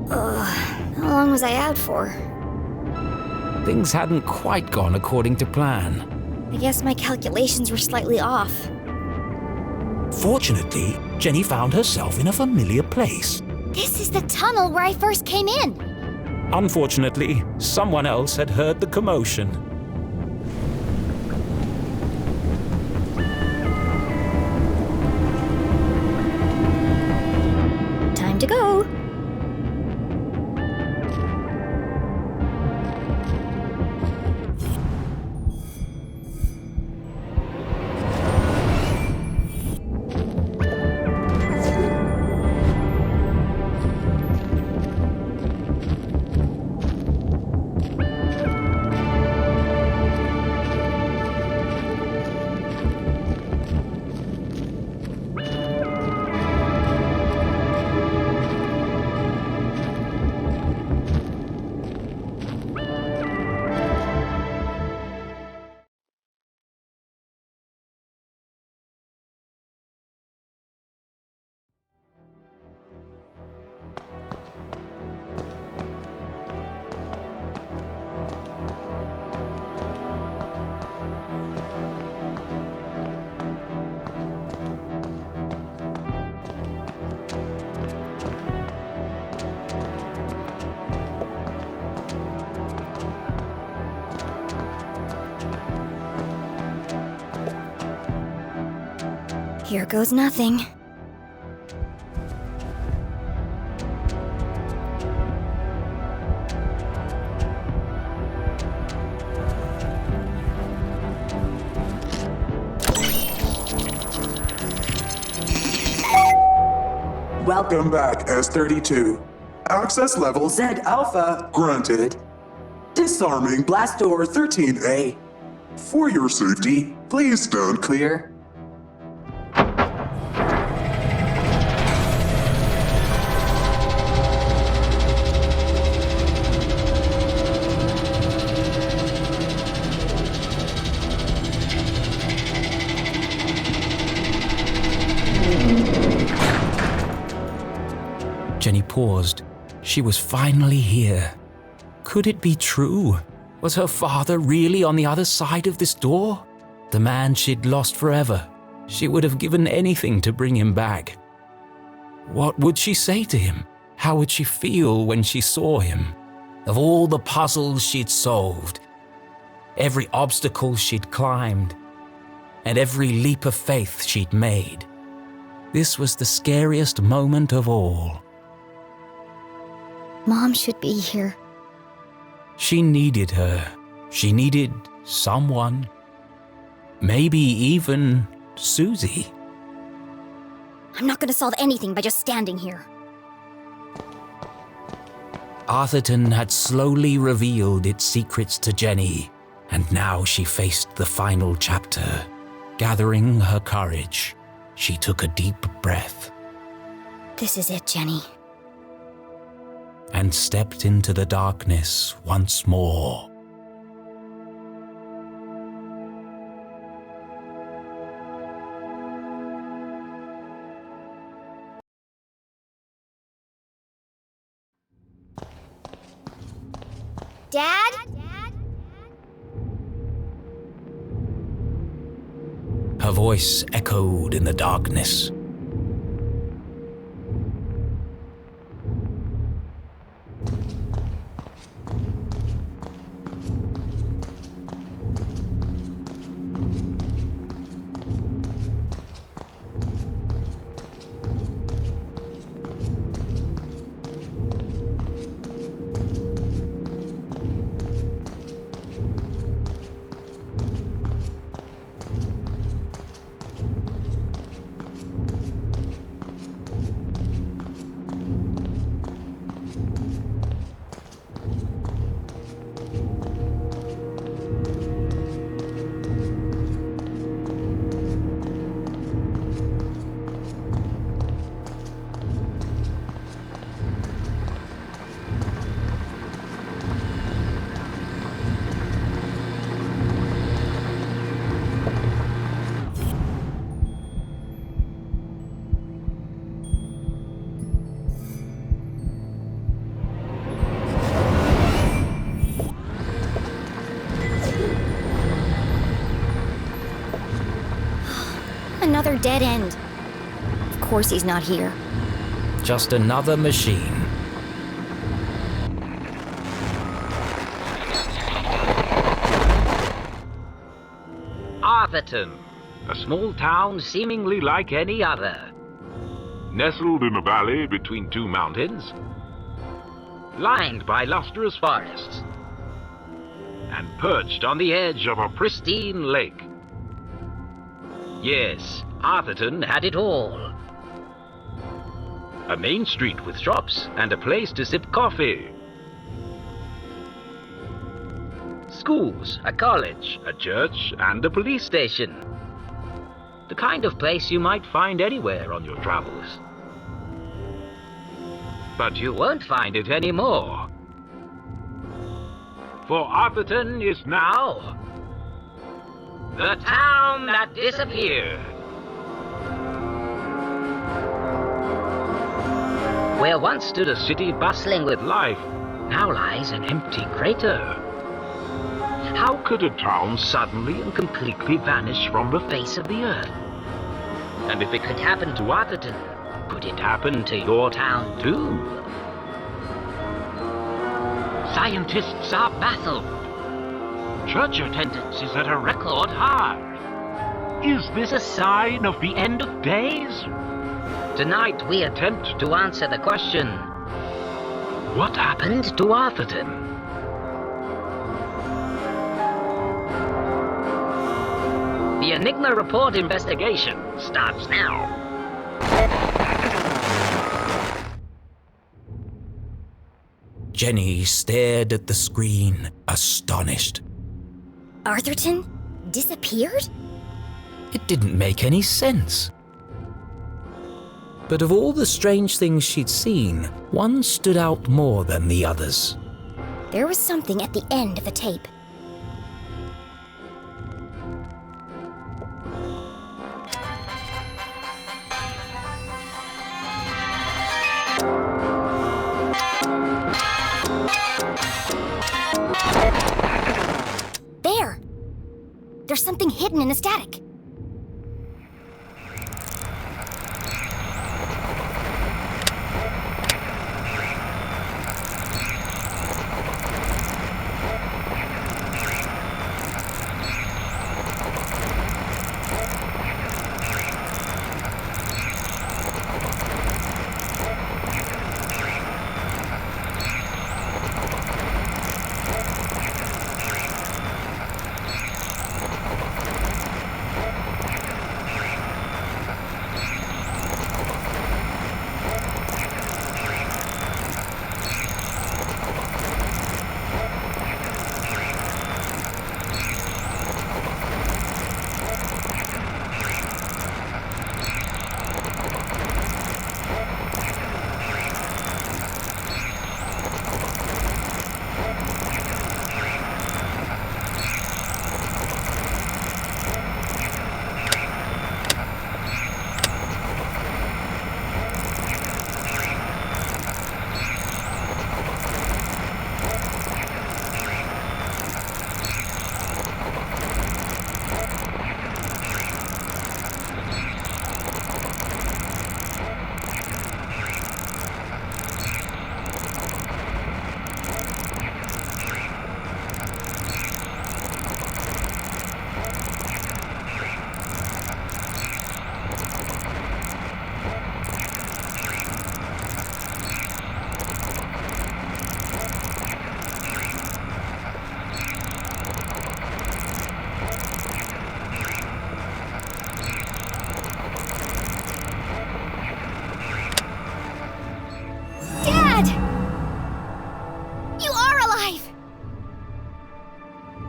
How long was I out for? Things hadn't quite gone according to plan. I guess my calculations were slightly off. Fortunately, Jenny found herself in a familiar place. This is the tunnel where I first came in! Unfortunately, someone else had heard the commotion. Time to go! Here goes nothing. Welcome back, S32. Access level Z Alpha. granted. Disarming blast door 13A. For your safety, please stand clear. Jenny paused. She was finally here. Could it be true? Was her father really on the other side of this door? The man she'd lost forever. She would have given anything to bring him back. What would she say to him? How would she feel when she saw him? Of all the puzzles she'd solved, every obstacle she'd climbed, and every leap of faith she'd made, this was the scariest moment of all. Mom should be here. She needed her. She needed someone. Maybe even Susie. I'm not gonna solve anything by just standing here. Arthurton had slowly revealed its secrets to Jenny, and now she faced the final chapter. Gathering her courage, she took a deep breath. This is it, Jenny. and stepped into the darkness once more. Dad? Her voice echoed in the darkness. Another dead end. Of course he's not here. Just another machine. Arthurton, a small town seemingly like any other. Nestled in a valley between two mountains, lined by lustrous forests, and perched on the edge of a pristine lake. Yes, Arthurton had it all. A main street with shops and a place to sip coffee. Schools, a college, a church, and a police station. The kind of place you might find anywhere on your travels. But you won't find it anymore. For Arthurton is now the town that disappeared. Where once stood a city bustling with life, now lies an empty crater. How could a town suddenly and completely vanish from the face of the earth? And if it could happen to Arthurton, could it happen to your town too? Scientists are baffled. Church attendance is at a record high. Is this a sign of the end of days? Tonight we attempt to answer the question, what happened to Arthurton? The Enigma Report investigation starts now. Jenny stared at the screen, astonished. Arthurton disappeared? It didn't make any sense. But of all the strange things she'd seen, one stood out more than the others. There was something at the end of the tape. There! There's something hidden in the static.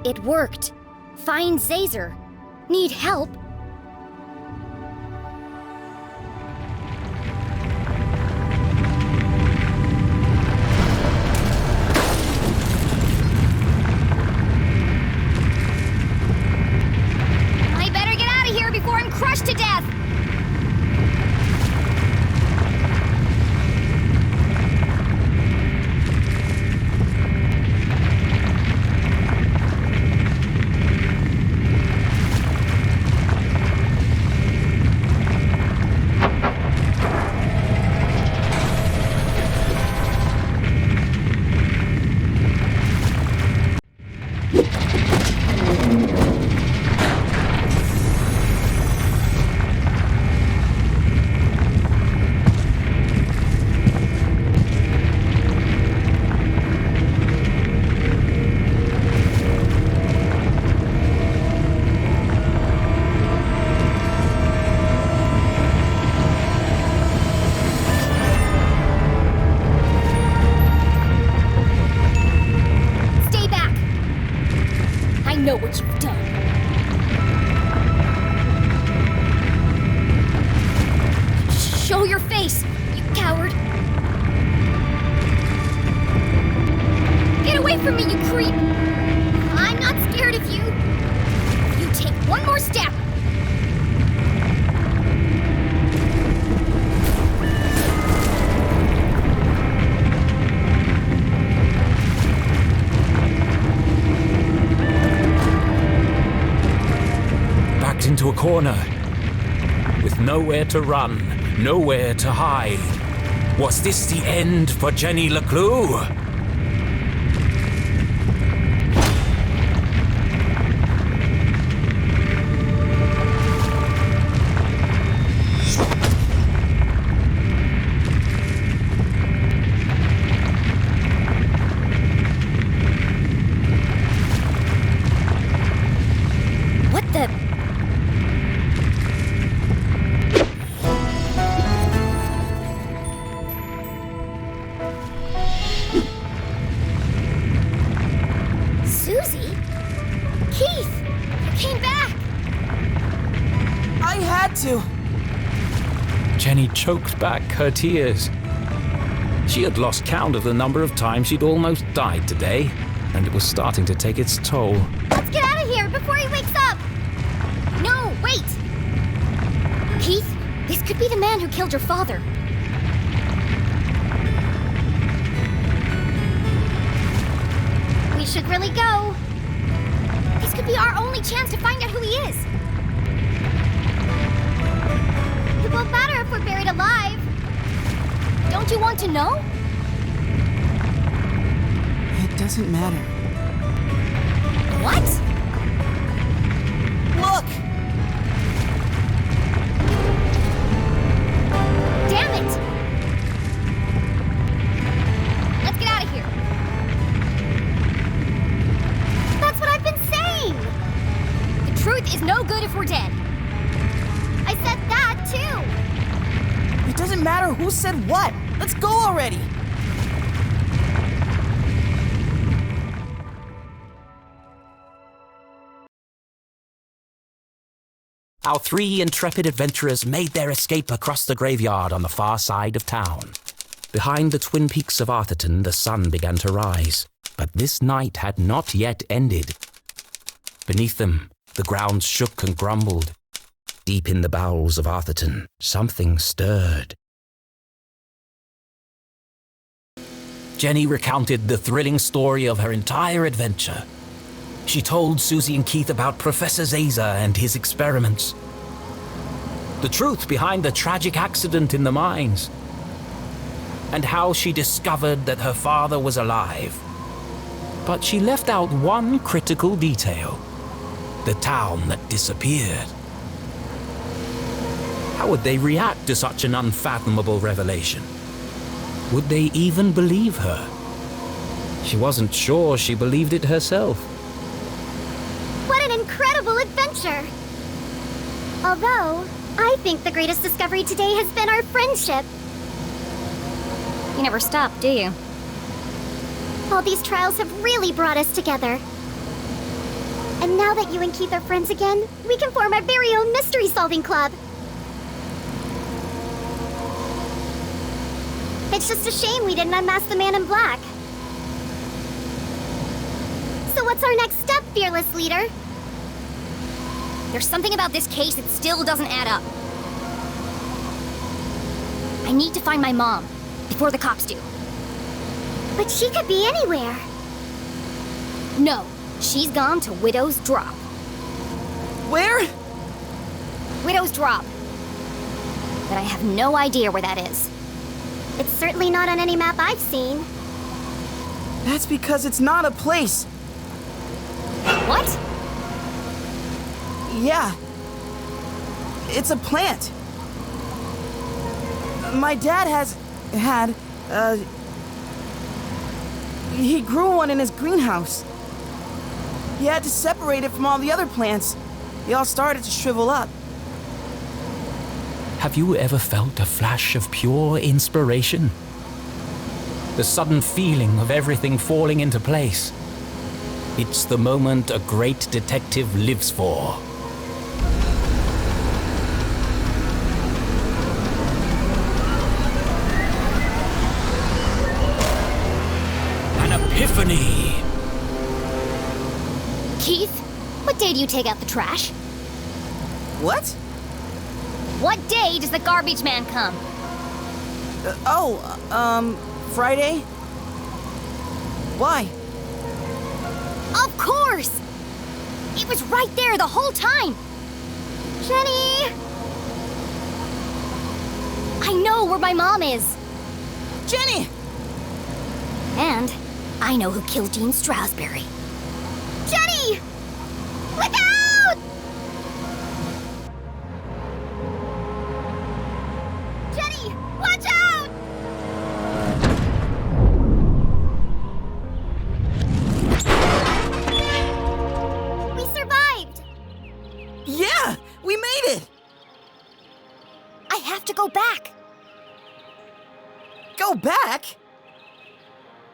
It worked. Find Zazer. Need help? I better get out of here before I'm crushed to death! Know what you've done. Show your face, you coward! Get away from me, you creep! I'm not scared of you! You take one more step! Into a corner, with nowhere to run, nowhere to hide. Was this the end for Jenny LeClue? What the... Jenny choked back her tears. She had lost count of the number of times she'd almost died today, and it was starting to take its toll. Let's get out of here before he wakes up! No, wait! Keith, this could be the man who killed your father. We should really go. This could be our only chance to find out who he is. It won't matter if we're buried alive. Don't you want to know? It doesn't matter. What? Look! Damn it! Let's get out of here. That's what I've been saying! The truth is no good if we're dead. I said that, too! It doesn't matter who said what. Let's go already! Our three intrepid adventurers made their escape across the graveyard on the far side of town. Behind the twin peaks of Arthurton, the sun began to rise, but this night had not yet ended. Beneath them, the ground shook and grumbled. Deep in the bowels of Arthurton, something stirred. Jenny recounted the thrilling story of her entire adventure. She told Susie and Keith about Professor Zazer and his experiments, the truth behind the tragic accident in the mines, and how she discovered that her father was alive. But she left out one critical detail: the town that disappeared. How would they react to such an unfathomable revelation? Would they even believe her? She wasn't sure she believed it herself. What an incredible adventure! Although, I think the greatest discovery today has been our friendship. You never stop, do you? All these trials have really brought us together. And now that you and Keith are friends again, we can form our very own mystery-solving club. It's just a shame we didn't unmask the man in black. So what's our next step, fearless leader? There's something about this case that still doesn't add up. I need to find my mom before the cops do. But she could be anywhere. No, she's gone to Widow's Drop. Where? Widow's Drop. But I have no idea where that is. It's certainly not on any map I've seen. That's because it's not a place. What? Yeah. It's a plant. My dad he grew one in his greenhouse. He had to separate it from all the other plants. They all started to shrivel up. Have you ever felt a flash of pure inspiration? The sudden feeling of everything falling into place. It's the moment a great detective lives for. An epiphany! Keith, what day do you take out the trash? What? What day does the garbage man come? Friday? Why? Of course! It was right there the whole time! Jenny! I know where my mom is! Jenny! And I know who killed Jean Strasberry. Jenny! Look out! Jenny, watch out! We survived! Yeah! We made it! I have to go back. Go back?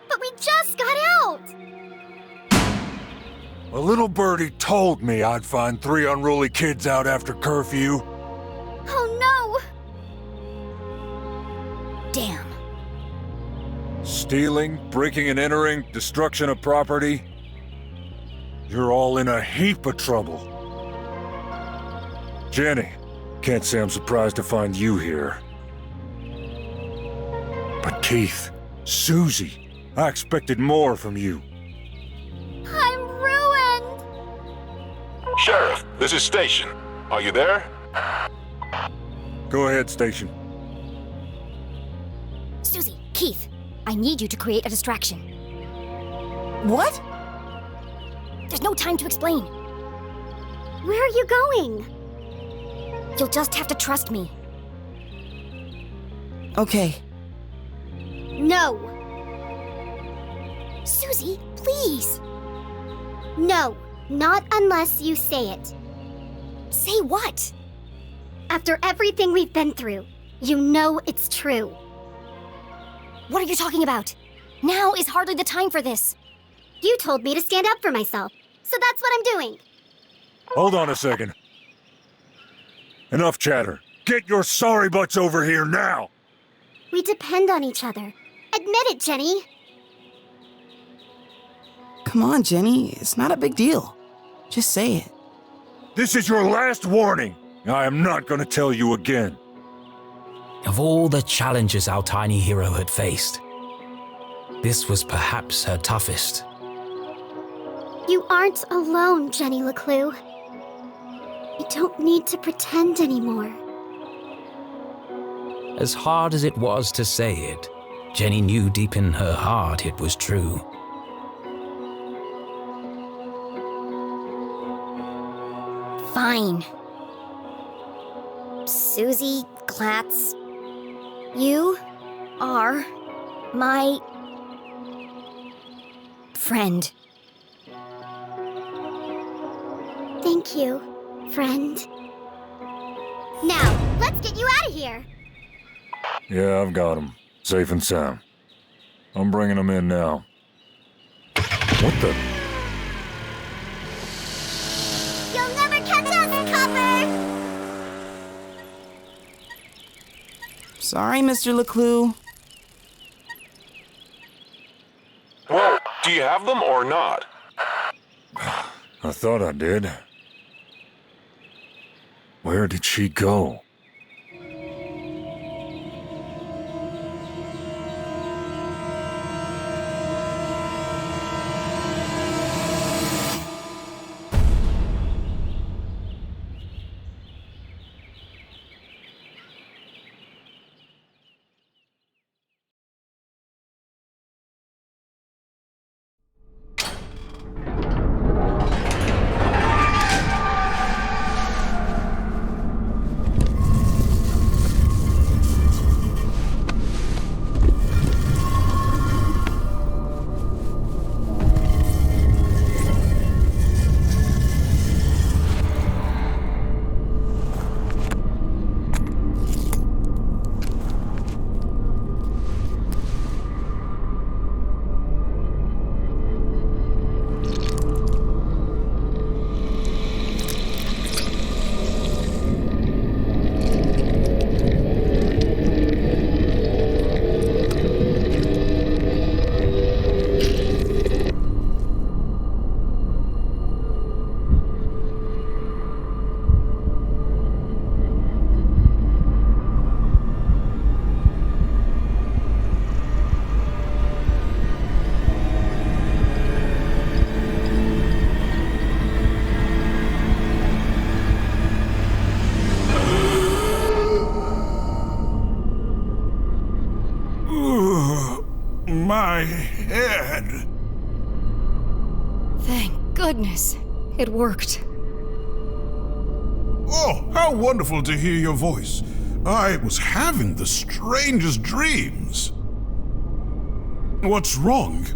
But we just got out! A little birdie told me I'd find 3 unruly kids out after curfew. Oh no! Damn. Stealing, breaking and entering, destruction of property. You're all in a heap of trouble. Jenny, can't say I'm surprised to find you here. But Keith, Susie, I expected more from you. I'm ruined! Sheriff, this is Station. Are you there? Go ahead, Station. Susie, Keith, I need you to create a distraction. What? There's no time to explain. Where are you going? You'll just have to trust me. Okay. No. Susie, please. No, not unless you say it. Say what? After everything we've been through, you know it's true. What are you talking about? Now is hardly the time for this. You told me to stand up for myself, so that's what I'm doing. Hold on a second. Enough chatter. Get your sorry butts over here now! We depend on each other. Admit it, Jenny. Come on, Jenny. It's not a big deal. Just say it. This is your last warning. I am not gonna tell you again. Of all the challenges our tiny hero had faced, this was perhaps her toughest. You aren't alone, Jenny LeClue. You don't need to pretend anymore. As hard as it was to say it, Jenny knew deep in her heart it was true. Fine. Susie Glatz, you are my friend. Thank you, friend. Now, let's get you out of here. Yeah, I've got him. Safe and sound. I'm bringing him in now. What the? Sorry, Mr. LeClue. Well, do you have them or not? I thought I did. Where did she go? My head. Thank goodness. It worked. Oh, how wonderful to hear your voice. I was having the strangest dreams. What's wrong?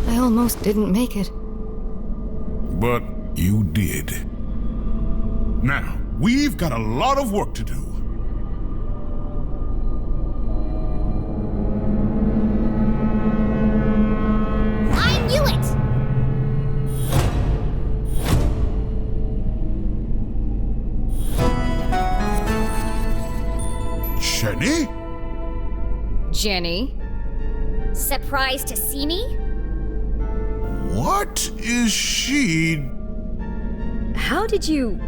I almost didn't make it. But you did. Now, we've got a lot of work to do. I knew it! Jenny? Jenny? Surprised to see me? What is she? How did you...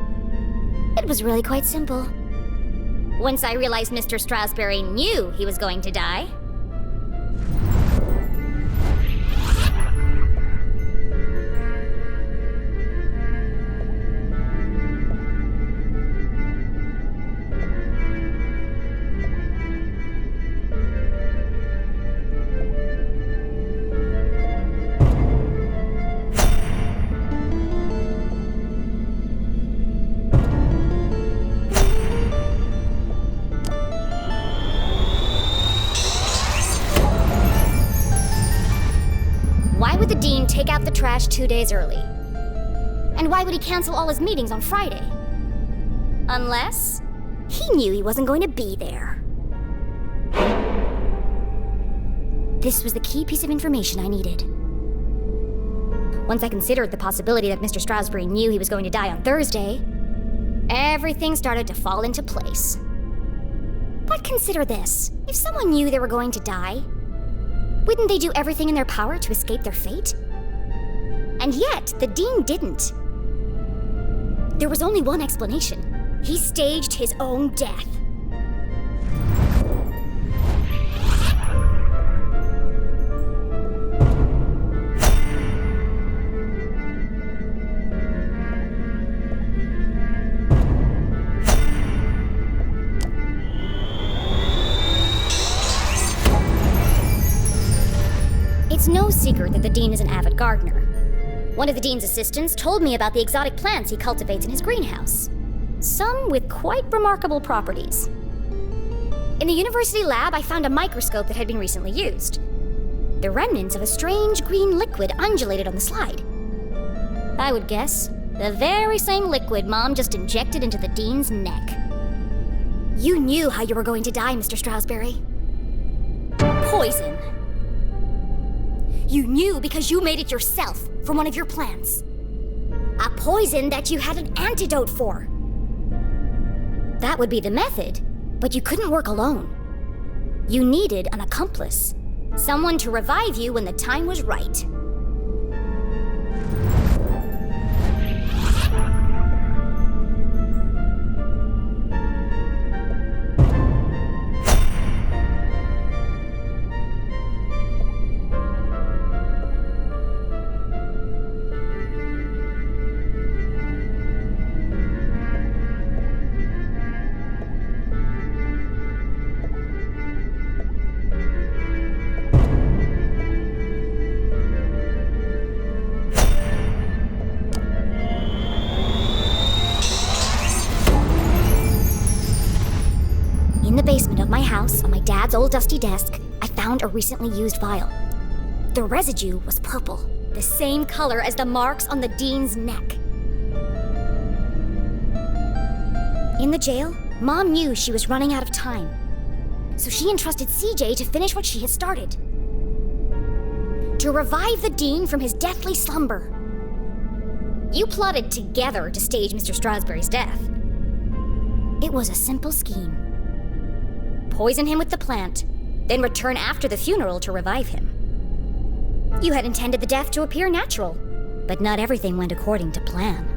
It was really quite simple. Once I realized Mr. Strasberry knew he was going to die. Why would the Dean take out the trash 2 days early? And why would he cancel all his meetings on Friday? Unless he knew he wasn't going to be there. This was the key piece of information I needed. Once I considered the possibility that Mr. Strasberry knew he was going to die on Thursday, everything started to fall into place. But consider this. If someone knew they were going to die, wouldn't they do everything in their power to escape their fate? And yet, the Dean didn't. There was only one explanation. He staged his own death. It's no secret that the Dean is an avid gardener. One of the Dean's assistants told me about the exotic plants he cultivates in his greenhouse. Some with quite remarkable properties. In the university lab, I found a microscope that had been recently used. The remnants of a strange green liquid undulated on the slide. I would guess the very same liquid Mom just injected into the Dean's neck. You knew how you were going to die, Mr. Strasberry. Poison. You knew because you made it yourself from one of your plants. A poison that you had an antidote for. That would be the method, but you couldn't work alone. You needed an accomplice. Someone to revive you when the time was right. In the basement of my house, on my dad's old dusty desk, I found a recently used vial. The residue was purple, the same color as the marks on the Dean's neck. In the jail, Mom knew she was running out of time, so she entrusted CJ to finish what she had started. To revive the Dean from his deathly slumber. You plotted together to stage Mr. Strasberry's death. It was a simple scheme. Poison him with the plant, then return after the funeral to revive him. You had intended the death to appear natural, but not everything went according to plan.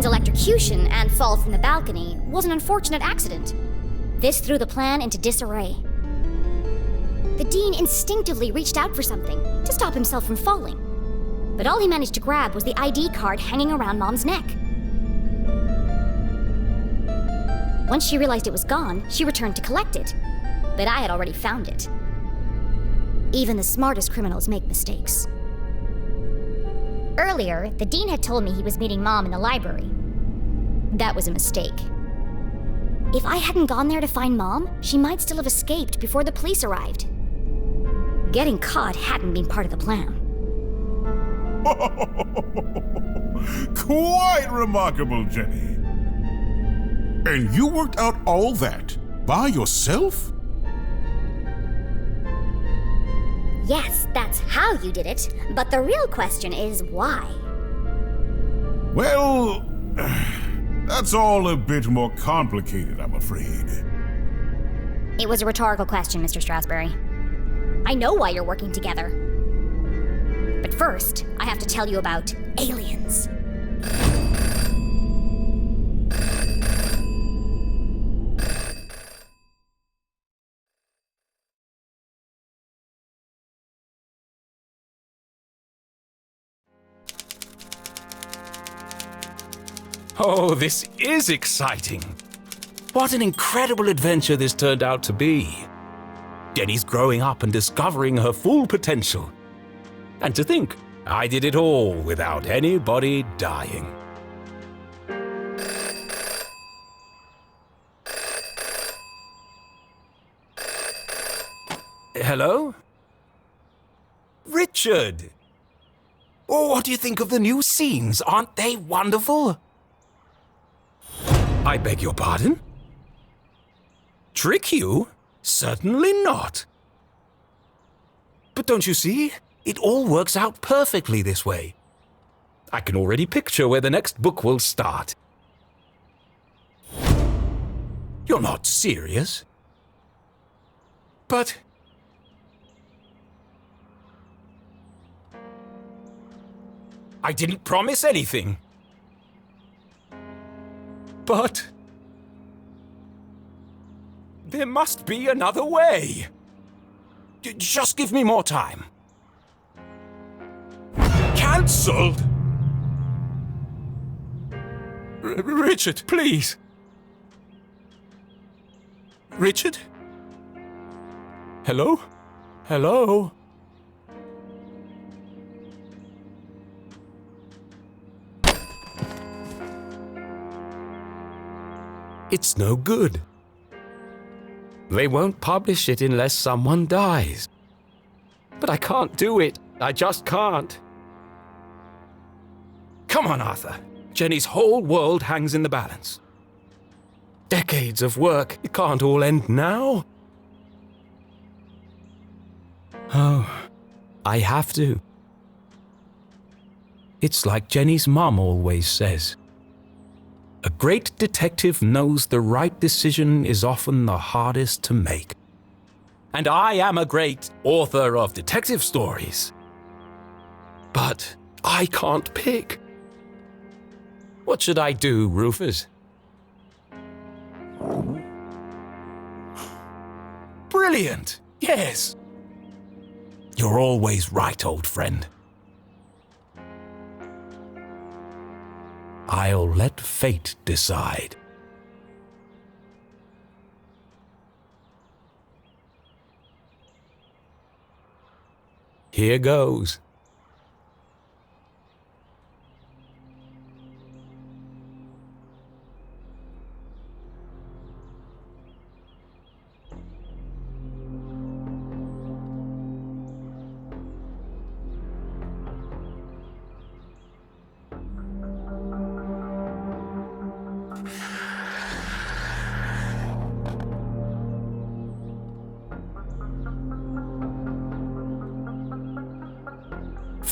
Electrocution and fall from the balcony was an unfortunate accident. This threw the plan into disarray. The Dean instinctively reached out for something to stop himself from falling, but all he managed to grab was the ID card hanging around Mom's neck. Once she realized it was gone, she returned to collect it, but I had already found it. Even the smartest criminals make mistakes. Earlier, the Dean had told me he was meeting Mom in the library. That was a mistake. If I hadn't gone there to find Mom, she might still have escaped before the police arrived. Getting caught hadn't been part of the plan. Quite remarkable, Jenny. And you worked out all that by yourself? Yes, that's how you did it, but the real question is why? Well, that's all a bit more complicated, I'm afraid. It was a rhetorical question, Mr. Strasberry. I know why you're working together. But first, I have to tell you about aliens. Oh, this is exciting. What an incredible adventure this turned out to be. Jenny's growing up and discovering her full potential. And to think, I did it all without anybody dying. Hello? Richard! Oh, what do you think of the new scenes? Aren't they wonderful? I beg your pardon? Trick you? Certainly not. But don't you see? It all works out perfectly this way. I can already picture where the next book will start. You're not serious? But... I didn't promise anything. But... there must be another way. Just give me more time. Cancelled? Richard, please. Richard? Hello? Hello? it's no good. They won't publish it unless someone dies. But I can't do it. I just can't. Come on, Arthur. Jenny's whole world hangs in the balance. Decades of work. It can't all end now. Oh, I have to. It's like Jenny's mom always says. A great detective knows the right decision is often the hardest to make. And I am a great author of detective stories. But I can't pick. What should I do, Rufus? Brilliant! Yes! You're always right, old friend. I'll let fate decide. Here goes.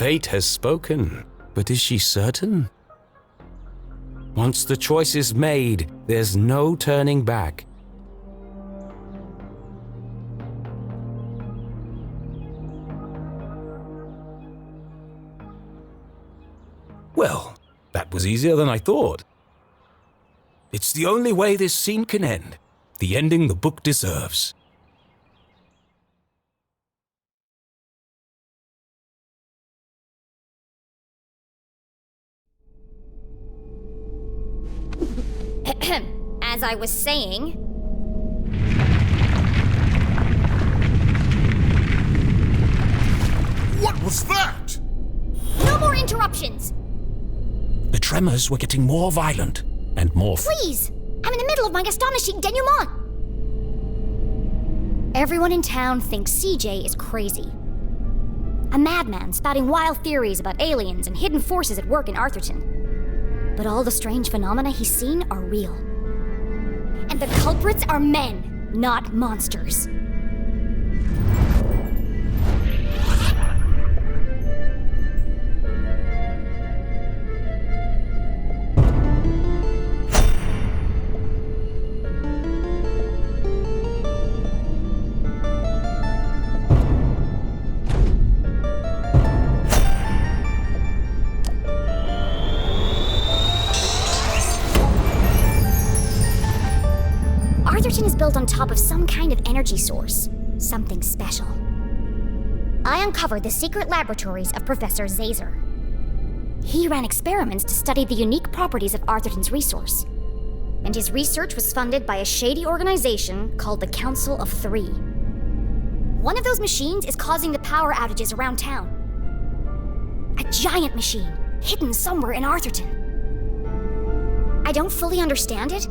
Fate has spoken, but is she certain? Once the choice is made, there's no turning back. Well, that was easier than I thought. It's the only way this scene can end, the ending the book deserves. As I was saying... What was that? No more interruptions! The tremors were getting more violent and more... Please! I'm in the middle of my astonishing denouement! Everyone in town thinks CJ is crazy. A madman spouting wild theories about aliens and hidden forces at work in Arthurton. But all the strange phenomena he's seen are real. And the culprits are men, not monsters. Arthurton is built on top of some kind of energy source. Something special. I uncovered the secret laboratories of Professor Zazer. He ran experiments to study the unique properties of Arthurton's resource. And his research was funded by a shady organization called the Council of Three. One of those machines is causing the power outages around town. A giant machine, hidden somewhere in Arthurton. I don't fully understand it,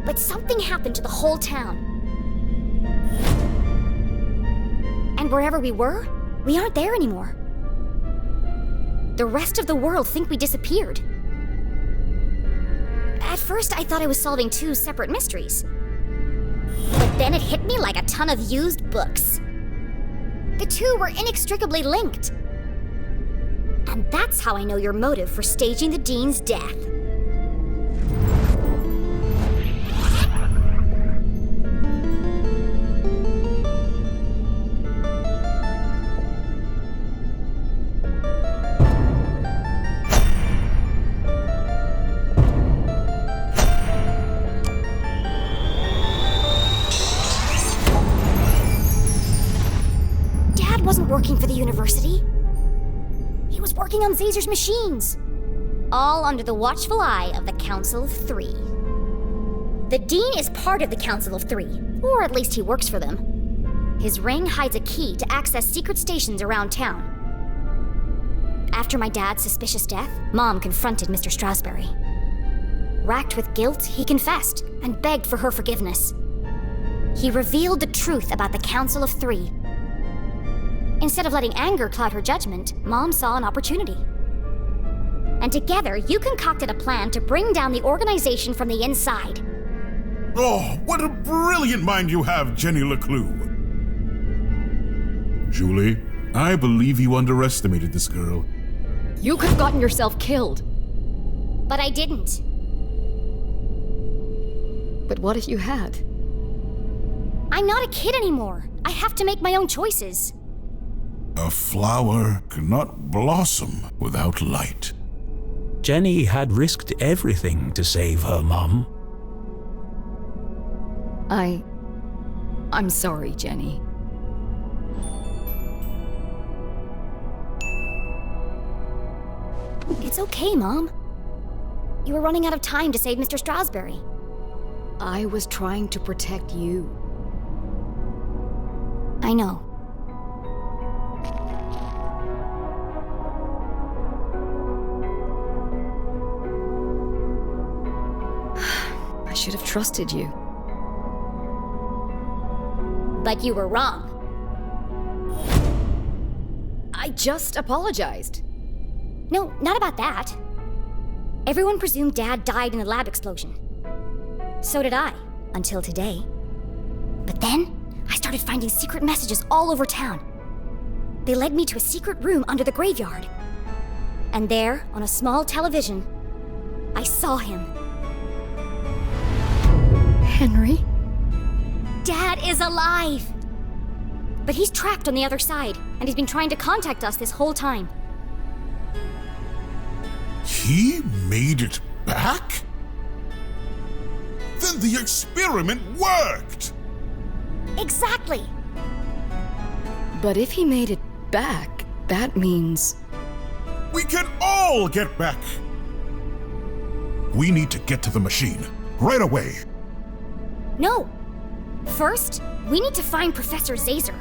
but something happened to the whole town. And wherever we were, we aren't there anymore. The rest of the world think we disappeared. At first, I thought I was solving two separate mysteries. But then it hit me like a ton of used books. The two were inextricably linked. And that's how I know your motive for staging the Dean's death. Wasn't working for the university. He was working on Zazer's machines. All under the watchful eye of the Council of Three. The Dean is part of the Council of Three, or at least he works for them. His ring hides a key to access secret stations around town. After my dad's suspicious death, Mom confronted Mr. Strasberry. Racked with guilt, he confessed and begged for her forgiveness. He revealed the truth about the Council of Three. Instead of letting anger cloud her judgment, Mom saw an opportunity. And together, you concocted a plan to bring down the organization from the inside. Oh, what a brilliant mind you have, Jenny LeClue. Julie, I believe you underestimated this girl. You could have gotten yourself killed. But I didn't. But what if you had? I'm not a kid anymore. I have to make my own choices. A flower cannot blossom without light. Jenny had risked everything to save her mom. I'm sorry, Jenny. It's okay, Mom. You were running out of time to save Mr. Strasberry. I was trying to protect you. I know. I should have trusted you. But you were wrong. I just apologized. No, not about that. Everyone presumed Dad died in the lab explosion. So did I, until today. But then, I started finding secret messages all over town. They led me to a secret room under the graveyard. And there, on a small television, I saw him. Henry? Dad is alive! But he's trapped on the other side, and he's been trying to contact us this whole time. He made it back? Then the experiment worked! Exactly! But if he made it back, that means... We can all get back! We need to get to the machine, right away. No! First, we need to find Professor Zazer.